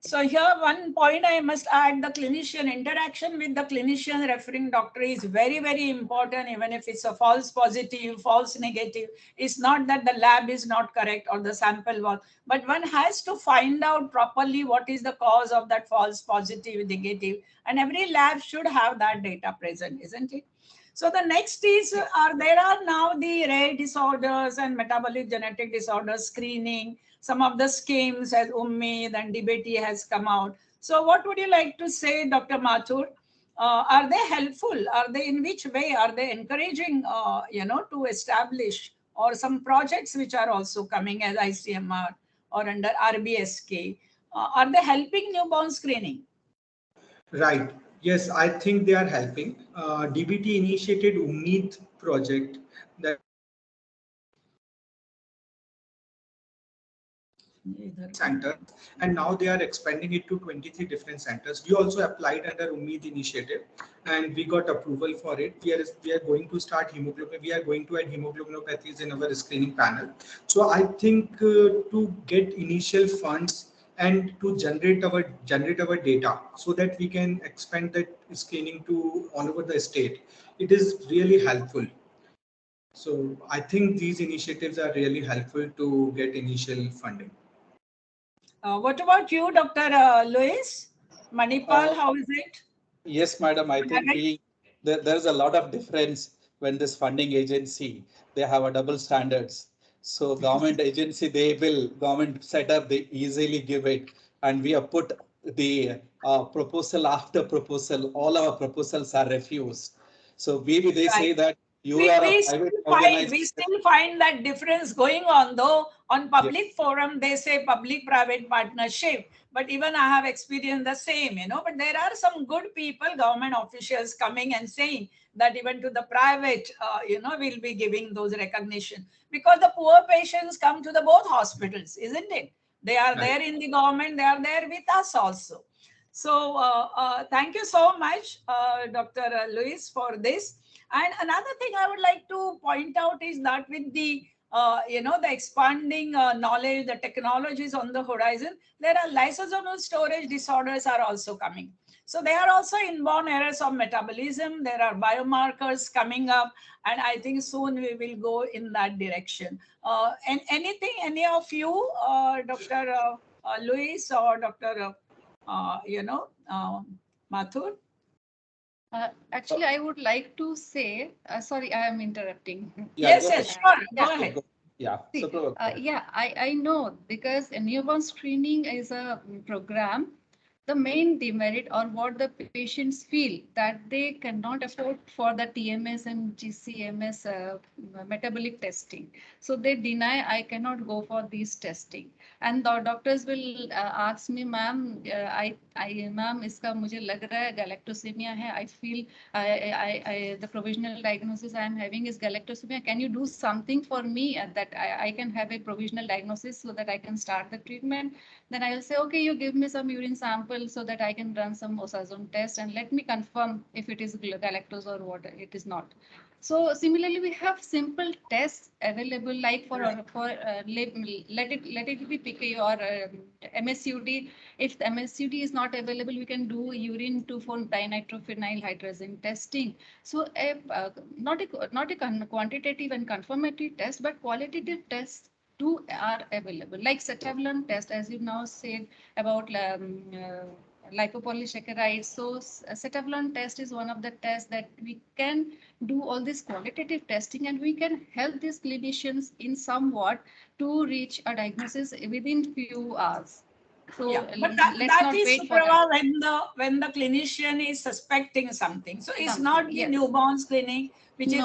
So here one point I must add, the clinician interaction with the clinician referring doctor is very, very important, even if it's a false positive, false negative. It's not that the lab is not correct or the sample was, but one has to find out properly what is the cause of that false positive, negative, and every lab should have that data present, isn't it? So the next is, there are now the rare disorders and metabolic genetic disorders screening. Some of the schemes as Ummeed and Dept has come out. So what would you like to say, Dr. Mathur? Are they helpful? Are they, in which way are they encouraging, to establish, or some projects which are also coming as ICMR or under RBSK. Are they helping newborn screening? Right. Yes, I think they are helping. DBT initiated Ummeed project that centers, and now they are expanding it to 23 different centers. We also applied under Ummeed initiative and we got approval for it. We are going to start hemoglobin. We are going to add hemoglobinopathies in our screening panel. So I think to get initial funds and to generate our data so that we can expand that screening to all over the state, it is really helpful. So I think these initiatives are really helpful to get initial funding. What about you, Dr. Louis? Manipal, how is it? Yes, madam. I think there's a lot of difference when this funding agency, they have a double standards. So government agency, government setup, they easily give it. And we have put the proposal after proposal, all our proposals are refused. So maybe they say that you are a private organization. We still find that difference going on, though on public forum they say public-private partnership, but even I have experienced the same, but there are some good people, government officials coming and saying that even to the private, we'll be giving those recognition, because the poor patients come to the both hospitals, isn't it? They are there in the government, they are there with us also. So thank you so much, Dr. Louis, for this. And another thing I would like to point out is that with the the expanding knowledge, the technologies on the horizon, there are lysosomal storage disorders are also coming. So there are also inborn errors of metabolism. There are biomarkers coming up, and I think soon we will go in that direction. And any of you, Dr. Louis or Dr. Mathur? Actually, I would like to say, sorry, I am interrupting. Yes, sure. Go ahead. Yeah, I know, because a newborn screening is a program. The main demerit or what the patients feel that they cannot afford for the TMS and GCMS metabolic testing. So they deny, I cannot go for these testing. And the doctors will ask me, ma'am, ma'am, iska mujhe lag raha hai galactosemia hai. I feel the provisional diagnosis I am having is galactosemia. Can you do something for me that I can have a provisional diagnosis so that I can start the treatment? Then I will say, okay, you give me some urine sample so that I can run some osazone test and let me confirm if it is galactose or what it is not. So similarly, we have simple tests available, like for let it be PK or MSUD. If the MSUD is not available, we can do urine 2,4-dinitrophenyl hydrazine testing. So not a quantitative and confirmatory test, but qualitative tests are available, like cetabulum test, as you now said about lipopolysaccharide. So cetabulum test is one of the tests that we can do all this qualitative testing, and we can help these clinicians in somewhat to reach a diagnosis within few hours. So but that is Suprava, when the clinician is suspecting something. So it's not the newborn screening, which is,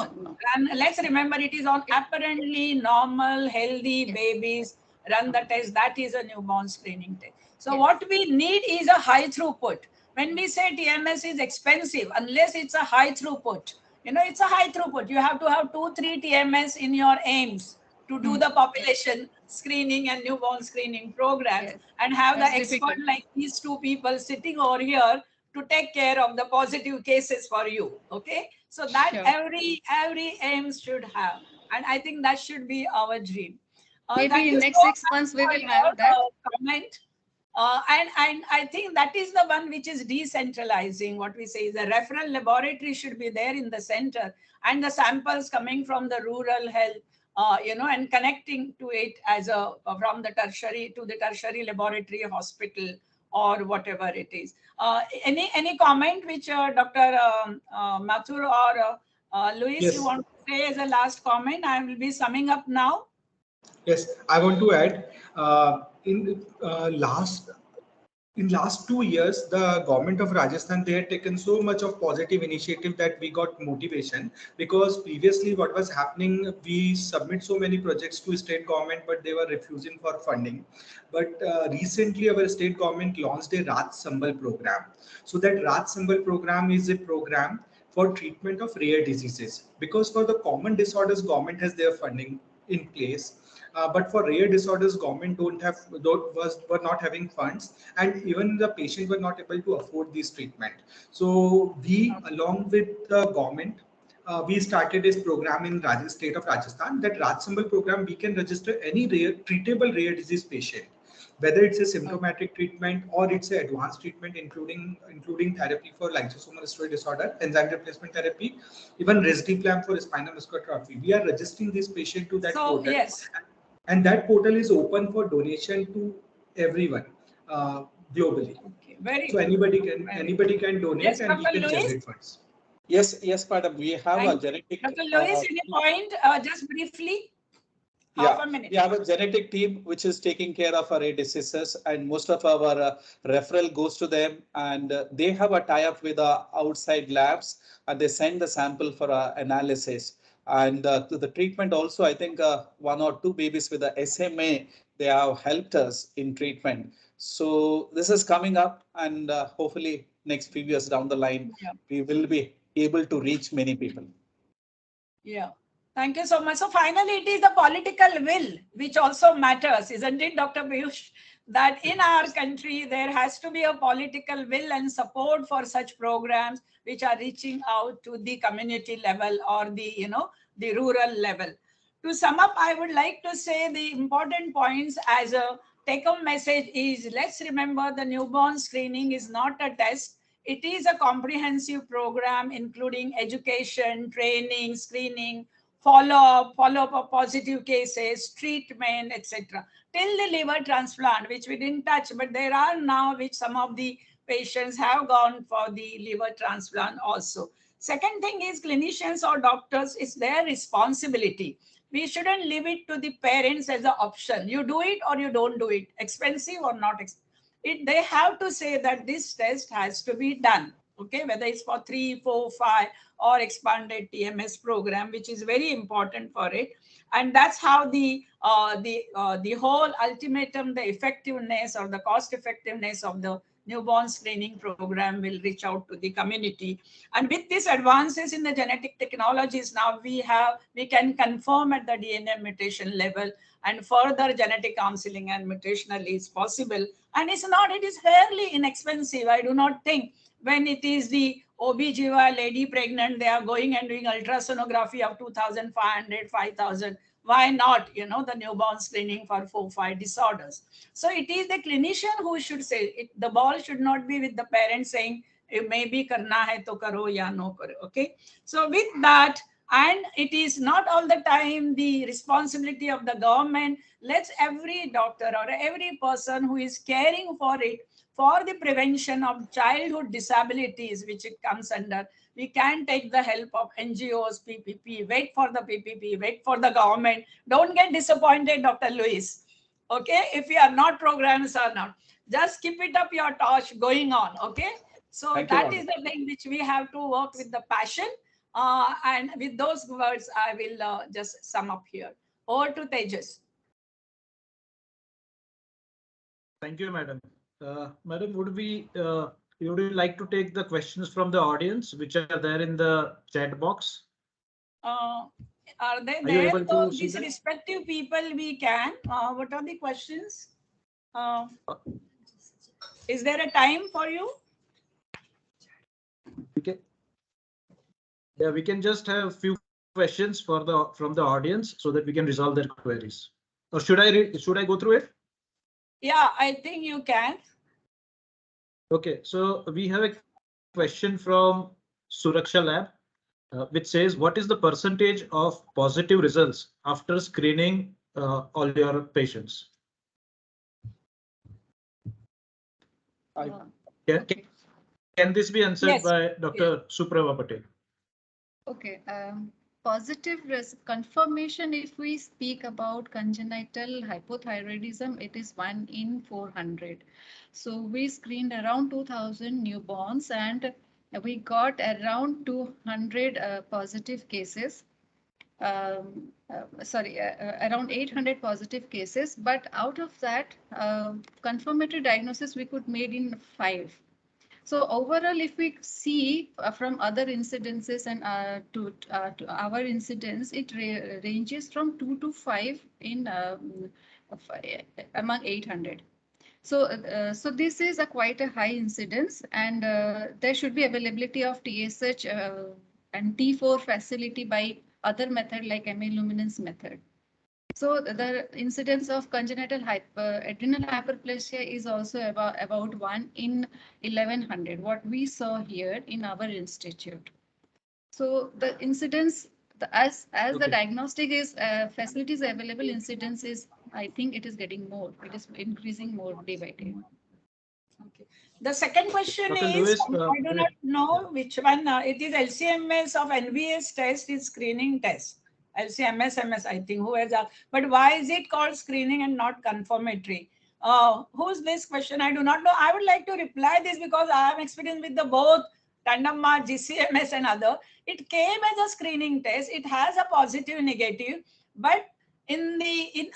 and let's remember, it is on apparently normal, healthy babies, run the test. That is a newborn screening test. So what we need is a high throughput. When we say TMS is expensive, unless it's a high throughput, it's a high throughput. You have to have 2-3 TMS in your AIIMS to do the population screening and newborn screening programs, and have the expert like these two people sitting over here to take care of the positive cases for you. Okay, so that every AIIMS should have, and I think that should be our dream. Maybe in next 6 months we will have that comment. And I think that is the one which is decentralizing. What we say is the referral laboratory should be there in the center, and the samples coming from the rural health, and connecting to it as from the tertiary to the tertiary laboratory hospital or whatever it is. Any comment which Dr. Mathur or Louis, you want to say as a last comment? I will be summing up now. Yes, I want to add in in last 2 years, the government of Rajasthan, they had taken so much of positive initiative that we got motivation, because previously what was happening, we submit so many projects to state government, but they were refusing for funding. But recently our state government launched a Raj Sambal program. So that Raj Sambal program is a program for treatment of rare diseases, because for the common disorders, government has their funding in place. But for rare disorders, government were not having funds, and even the patient were not able to afford this treatment. So we, along with the government, we started this program in state of Rajasthan. That Raj Sambal program, we can register any treatable rare disease patient, whether it's a symptomatic treatment or it's an advanced treatment, including therapy for lysosomal storage disorder, enzyme replacement therapy, even risdiplam for spinal muscular atrophy. We are registering this patient to that portal. Yes. And that portal is open for donation to everyone globally. Okay, so anybody can donate, yes, and we Dr. can Louis? generate funds. Yes, madam. We have a genetic. Dr. Louis, any point, just briefly? Yeah, we have a genetic team which is taking care of our rare diseases, and most of our referral goes to them, and they have a tie-up with outside labs, and they send the sample for analysis. And to the treatment also, I think 1 or 2 babies with the SMA, they have helped us in treatment. So this is coming up, and hopefully next few years down the line, we will be able to reach many people. Yeah. Thank you so much. So finally, it is the political will which also matters, isn't it, Dr. Piyush? That in our country, there has to be a political will and support for such programs which are reaching out to the community level or the, the rural level. To sum up, I would like to say the important points as a take-home message is, let's remember the newborn screening is not a test. It is a comprehensive program including education, training, screening, follow-up of positive cases, treatment, etc. Till the liver transplant, which we didn't touch, but there are now which some of the patients have gone for the liver transplant also. Second thing is clinicians or doctors, it's their responsibility. We shouldn't leave it to the parents as an option. You do it or you don't do it, expensive or not expensive. They have to say that this test has to be done. Okay, whether it's for 3, 4, 5 or expanded TMS program, which is very important for it. And that's how the whole ultimatum, the effectiveness or the cost effectiveness of the newborn screening program will reach out to the community. And with these advances in the genetic technologies, now we can confirm at the DNA mutation level, and further genetic counseling and mutational is possible. And it is fairly inexpensive. I do not think when it is the OB/GYN lady pregnant, they are going and doing ultrasonography of 2,500, 5,000. Why not, the newborn screening for 4, 5 disorders? So it is the clinician who should say it. The ball should not be with the parents saying, maybe karna hai to karo ya no karo. Okay. So with that, and it is not all the time the responsibility of the government. Let's every doctor or every person who is caring for it, for the prevention of childhood disabilities, which it comes under, we can take the help of NGOs, PPP, wait for the PPP, wait for the government. Don't get disappointed, Dr. Louis. Okay, if you are not programs or not, just keep it up your torch going on. Okay, so that is the thing which we have to work with the passion. And with those words, I will just sum up here. Over to Tejas. Thank you, madam. Madam, would you like to take the questions from the audience, which are there in the chat box? Are they there? Able to these respective people we can. What are the questions? Is there a time for you? Okay. Yeah, we can just have a few questions from the audience so that we can resolve their queries. Or should I go through it? Yeah, I think you can. Okay, so we have a question from Suraksha Lab, which says, what is the percentage of positive results after screening all your patients? Can this be answered by Dr. Suprava Patel? Okay. positive confirmation, if we speak about congenital hypothyroidism, it is 1 in 400. So we screened around 2000 newborns and we got around 200 positive cases. Around 800 positive cases, but out of that, confirmatory diagnosis we could made in 5. So overall, if we see from other incidences and to our incidence, it ranges from 2 to 5 in among 800. So this is a quite a high incidence, and there should be availability of TSH and T4 facility by other method like luminance method. So the incidence of congenital adrenal hyperplasia is also about 1 in 1100, what we saw here in our institute. So the incidence, as the diagnostic is facilities available, incidence is, I think it is getting more. It is increasing more day by day. Okay. The second question Dr. is, Lewis, I do not know which one. It is LCMS of NVS test is screening test. LCMS, MS, I think. Who has asked? But why is it called screening and not confirmatory? Who's this question? I do not know. I would like to reply this because I have experience with the both tandem mark, GCMS and other. It came as a screening test. It has a positive, negative, but in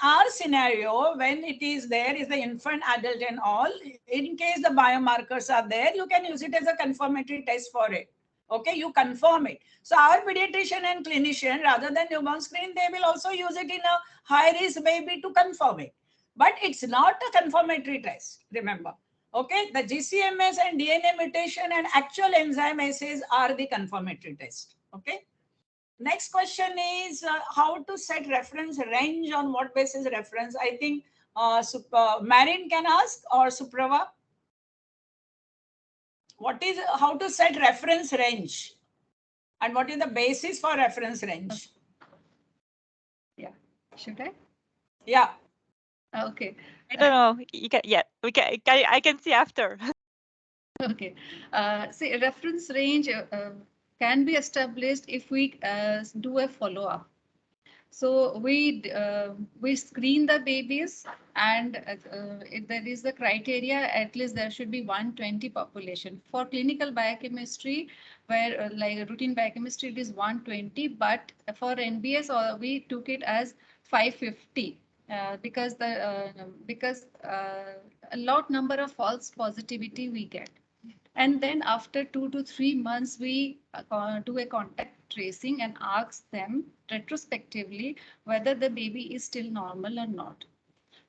our scenario, when it is there is the infant, adult and all, in case the biomarkers are there, you can use it as a confirmatory test for it. Okay, you confirm it. So our pediatrician and clinician, rather than newborn screen, they will also use it in a high risk baby to confirm it. But it's not a confirmatory test, remember. Okay, the GCMS and DNA mutation and actual enzyme assays are the confirmatory test. Okay. Next question is how to set reference range, on what basis reference? I think Marin can ask, or Suprava. What is, how to set reference range and what is the basis for reference range? Yeah, should I? Yeah. Okay. I don't know. You can, yeah, I can see after. Okay. See, reference range can be established if we do a follow-up. So we screen the babies, and if there is the criteria, at least there should be 120 population. For clinical biochemistry, where like routine biochemistry, it is 120, but for NBS, we took it as 550 because a lot number of false positivity we get. And then after 2 to 3 months, we do a contact tracing and ask them retrospectively whether the baby is still normal or not.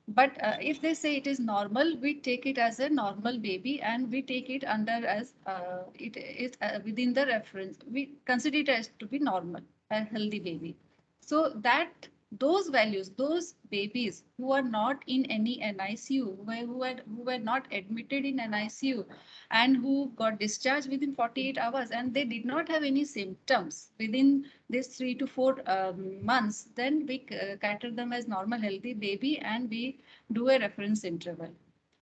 But if they say it is normal, we take it as a normal baby and we take it under as it is within the reference. We consider it as to be normal, a healthy baby. So that those values, those babies who are not in any NICU, who were not admitted in NICU and who got discharged within 48 hours and they did not have any symptoms within this 3 to 4 months, then we cater them as normal healthy baby and we do a reference interval.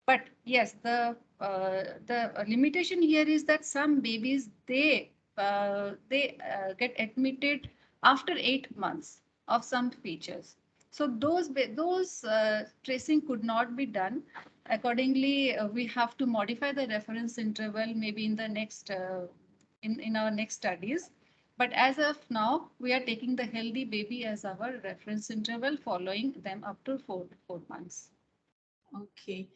But yes, the limitation here is that some babies, they get admitted after 8 months of some features. So those tracing could not be done. Accordingly, we have to modify the reference interval maybe in the next in our next studies. But as of now, we are taking the healthy baby as our reference interval, following them up to 4 months. Okay.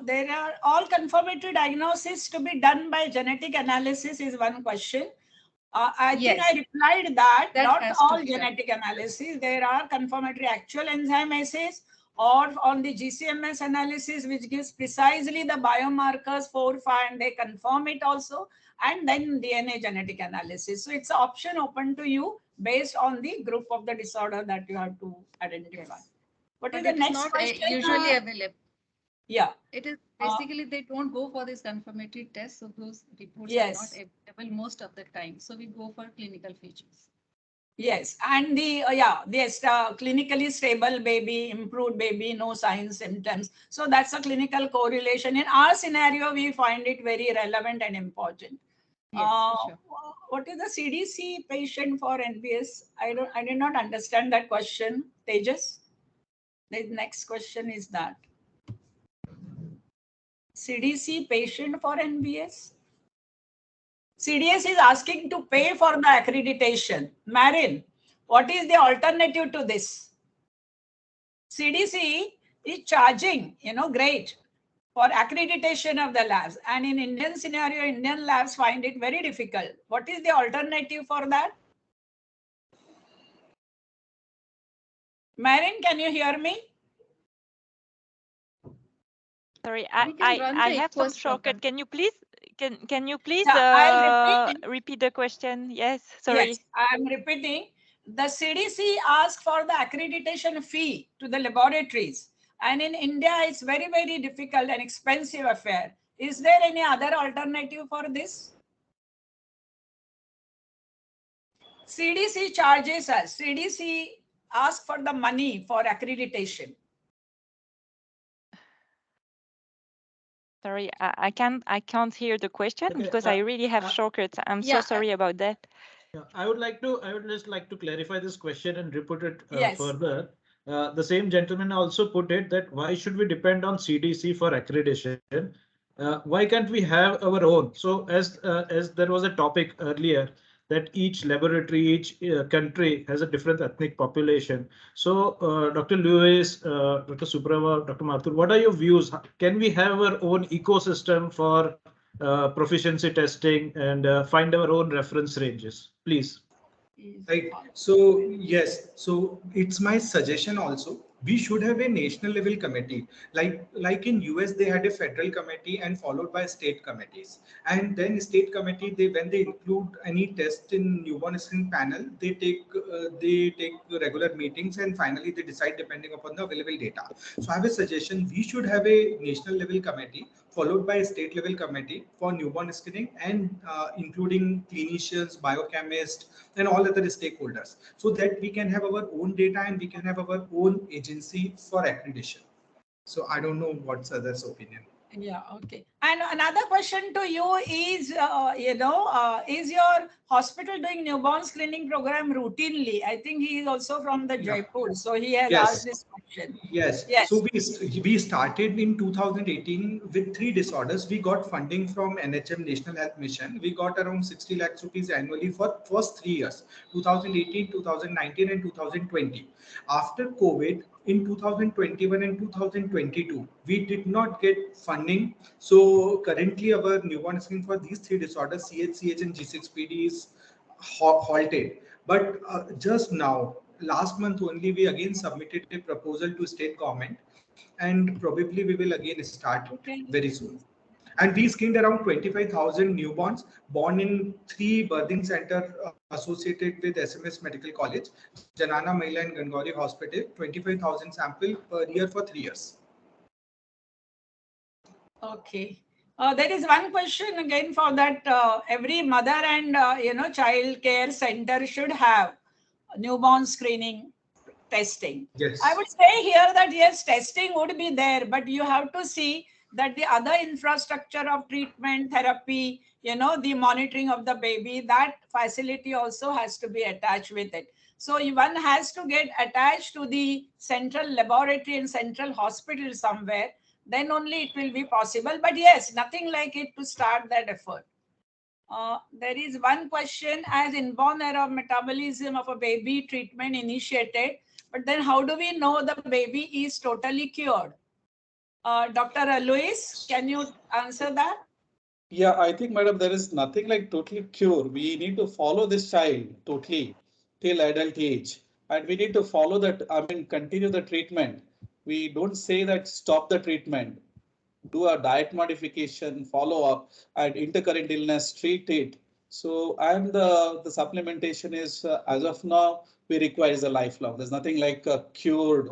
There are all confirmatory diagnosis to be done by genetic analysis is one question. I think I replied that not all genetic analysis. There are confirmatory actual enzyme assays or on the GCMS analysis, which gives precisely the biomarkers 4, 5, and they confirm it also, and then DNA genetic analysis. So it's an option open to you based on the group of the disorder that you have to identify. What is the next question? Usually available. Yeah. It is basically they don't go for this confirmatory test, so those reports are not available most of the time. So we go for clinical features. Yes, and the clinically stable baby, improved baby, no signs, symptoms. So that's a clinical correlation. In our scenario, we find it very relevant and important. Yes, sure. What is the CDC patient for NBS? I did not understand that question, Tejas. The next question is that CDC patient for NBS. CDS is asking to pay for the accreditation. Marin, what is the alternative to this? CDC is charging, great, for accreditation of the labs. And in Indian scenario, Indian labs find it very difficult. What is the alternative for that? Marin, can you hear me? Sorry, We can run I the have some equals shortcut. program. Can you please Yeah, I'll repeat the question? Yes, sorry. Yes, I'm repeating. The CDC asks for the accreditation fee to the laboratories. And in India, it's very, very difficult and expensive affair. Is there any other alternative for this? CDC charges us. CDC asks for the money for accreditation. Sorry, I can't hear the question because I really have shortcuts. I'm so sorry about that. Yeah, I would just like to clarify this question and reput it Yes. further. The same gentleman also put it that why should we depend on CDC for accreditation? Why can't we have our own? So as there was a topic earlier that each laboratory, each country has a different ethnic population. So Dr. Lewis, Dr. Suprava, Dr. Mathur, what are your views? Can we have our own ecosystem for proficiency testing and find our own reference ranges, please? Right. So yes, so it's my suggestion also. We should have a national level committee. Like in US, they had a federal committee and followed by state committees. And then state committee, when they include any test in newborn screening panel, they take regular meetings and finally they decide depending upon the available data. So I have a suggestion. We should have a national level committee followed by a state level committee for newborn screening and including clinicians, biochemists, and all other stakeholders, so that we can have our own data and we can have our own agency for accreditation. So I don't know what's others' opinion. Yeah, okay. And another question to you is, is your hospital doing newborn screening program routinely? I think he is also from the Jaipur, so he has asked this question. Yes. So we started in 2018 with 3 disorders. We got funding from NHM National Health Mission. We got around 60 lakhs rupees annually for first 3 years, 2018, 2019 and 2020. After COVID, in 2021 and 2022, we did not get funding. So currently our newborn screening for these 3 disorders, CHCH and G6PD, is halted. But just now, last month only, we again submitted a proposal to state government, and probably we will again start very soon. And we screened around 25,000 newborns born in 3 birthing centers associated with SMS Medical College, Janana, Mahila and Gangori Hospital, 25,000 sample per year for 3 years. Okay. There is one question again for that. Every mother and child care center should have newborn screening testing. Yes. I would say here that yes, testing would be there, but you have to see that the other infrastructure of treatment, therapy, the monitoring of the baby, that facility also has to be attached with it. So one has to get attached to the central laboratory and central hospital somewhere, then only it will be possible. But yes, nothing like it to start that effort. There is one question: as inborn error of metabolism of a baby treatment initiated, but then how do we know the baby is totally cured? Dr. Luis, can you answer that? Yeah, I think, madam, there is nothing like totally cure. We need to follow this child totally till adult age. And we need to follow that, continue the treatment. We don't say that stop the treatment. Do a diet modification, follow up, and intercurrent illness, treat it. So, and the supplementation is, as of now, we require is a lifelong. There's nothing like cured.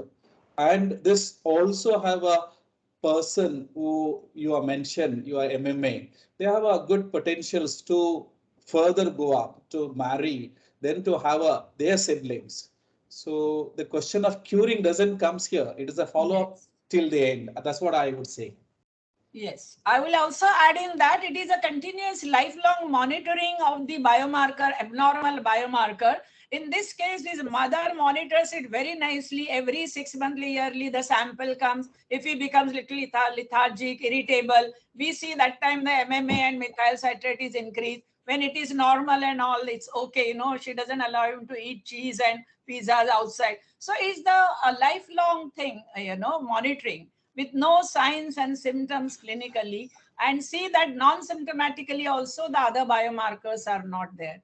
And this also have a person who you are mentioned, you are MMA, they have a good potentials to further go up, to marry, then to have their siblings. So the question of curing doesn't comes here. It is a follow-up till the end. That's what I would say. Yes, I will also add in that it is a continuous lifelong monitoring of the biomarker, abnormal biomarker. In this case, this mother monitors it very nicely. Every 6 monthly, yearly, the sample comes. If he becomes little lethargic, irritable, we see that time the MMA and methyl citrate is increased. When it is normal and all, it's okay. She doesn't allow him to eat cheese and pizzas outside. So it's a lifelong thing, monitoring with no signs and symptoms clinically, and see that non-symptomatically also the other biomarkers are not there.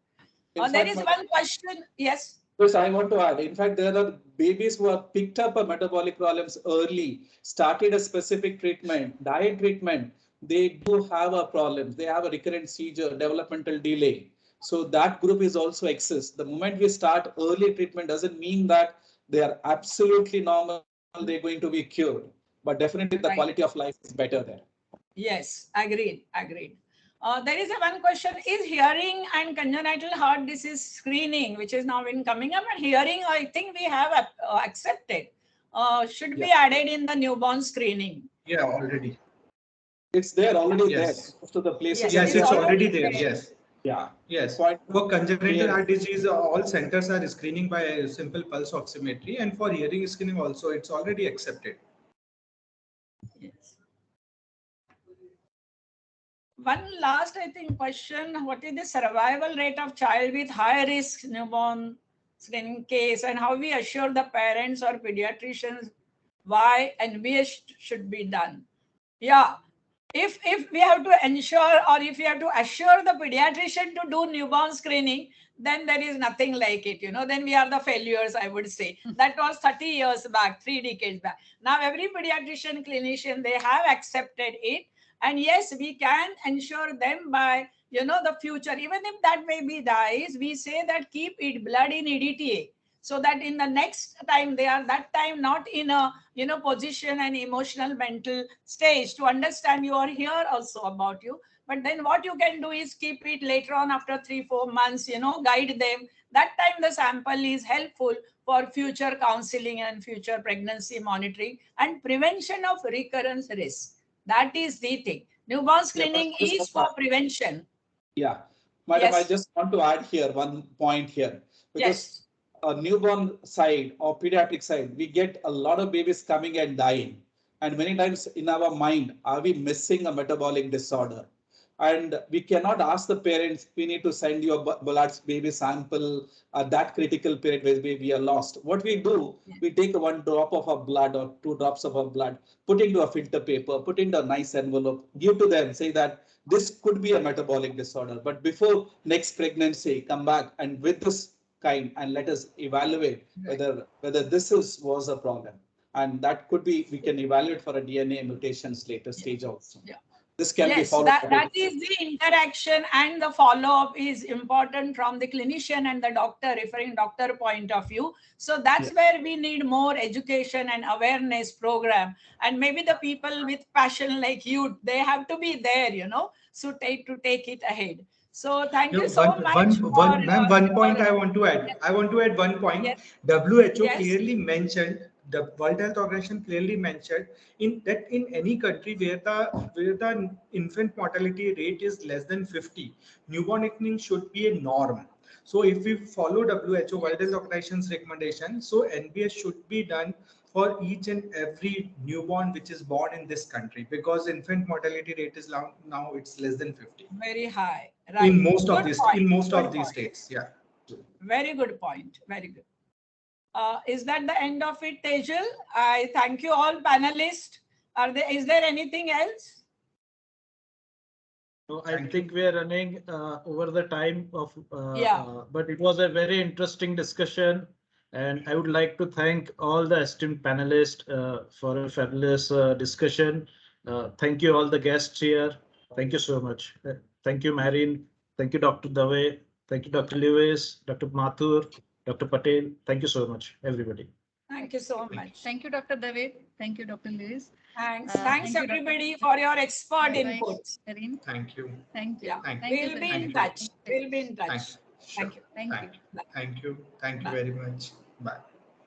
There is one question. Yes. Yes, I want to add. In fact, there are babies who have picked up a metabolic problems early, started a specific treatment, diet treatment. They do have a problem. They have a recurrent seizure, developmental delay. So that group is also exists. The moment we start early treatment doesn't mean that they are absolutely normal. They're going to be cured, but definitely the quality of life is better there. Yes, agreed. There is one question: is hearing and congenital heart disease screening, which is now been coming up, and hearing, I think we have accepted, should be added in the newborn screening. Yeah, already. It's there already Yes. there. Most of the places. Yes, it's already there. Yes. Yeah. Yes. For congenital heart disease, all centers are screening by a simple pulse oximetry, and for hearing screening also, it's already accepted. Yes. One last, I think, question: what is the survival rate of child with high risk newborn screening case, and how we assure the parents or pediatricians why NBS should be done? Yeah. If we have to ensure, or if we have to assure the pediatrician to do newborn screening, then there is nothing like it, then we are the failures, I would say. That was 30 years back, 3 decades back. Now every pediatrician clinician, they have accepted it. And yes, we can ensure them by, the future. Even if that baby dies, we say that keep it blood in EDTA, so that in the next time they are that time not in a position and emotional mental stage to understand you are here also about you. But then what you can do is keep it later on after 3-4 months, guide them. That time the sample is helpful for future counseling and future pregnancy monitoring and prevention of recurrence risk. That is the thing. Newborn screening is for prevention. Yeah, madam, I just want to add here one point here, because a newborn side or pediatric side, we get a lot of babies coming and dying. And many times in our mind, are we missing a metabolic disorder? And we cannot ask the parents, we need to send you a blood baby sample at that critical period where we are lost. What we do, we take 1 drop of our blood or 2 drops of our blood, put into a filter paper, put into a nice envelope, give to them, say that this could be a metabolic disorder. But before next pregnancy, come back and with this kind and let us evaluate whether this was a problem. And that could be, we can evaluate for a DNA mutations later stage also. This can be followed. That is the interaction, and the follow-up is important from the clinician and the doctor, referring doctor point of view. So that's where we need more education and awareness program. And maybe the people with passion like you, they have to be there, so to take it ahead. So thank you so much. One point I want to add. I want to add one point. WHO clearly mentioned, the World Health Organization clearly mentioned in any country where the infant mortality rate is less than 50, newborn screening should be a norm. So if we follow WHO World Health Organization's recommendation, so NBS should be done for each and every newborn which is born in this country, because infant mortality rate is now it's less than 50. Very high. Right. In most of these states. Yeah. Very good point. Very good. Is that the end of it, Tejal? I thank you all panelists. Is there anything else? So I think we are running over the time of, but it was a very interesting discussion. And I would like to thank all the esteemed panelists for a fabulous discussion. Thank you all the guests here. Thank you so much. Thank you, Marin. Thank you, Dr. Dave. Thank you, Dr. Lewis, Dr. Mathur, Dr. Patel. Thank you so much, everybody. Thank you so much. Thank you, Dr. Dave. Thank you, Dr. Lewis. Thanks. Thanks everybody for your expert inputs. Thank you. Thank you. We'll be in touch. We'll be in touch. Thank you. Thank you. Thank you. Thank you very much. Bye.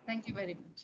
Thank you very much.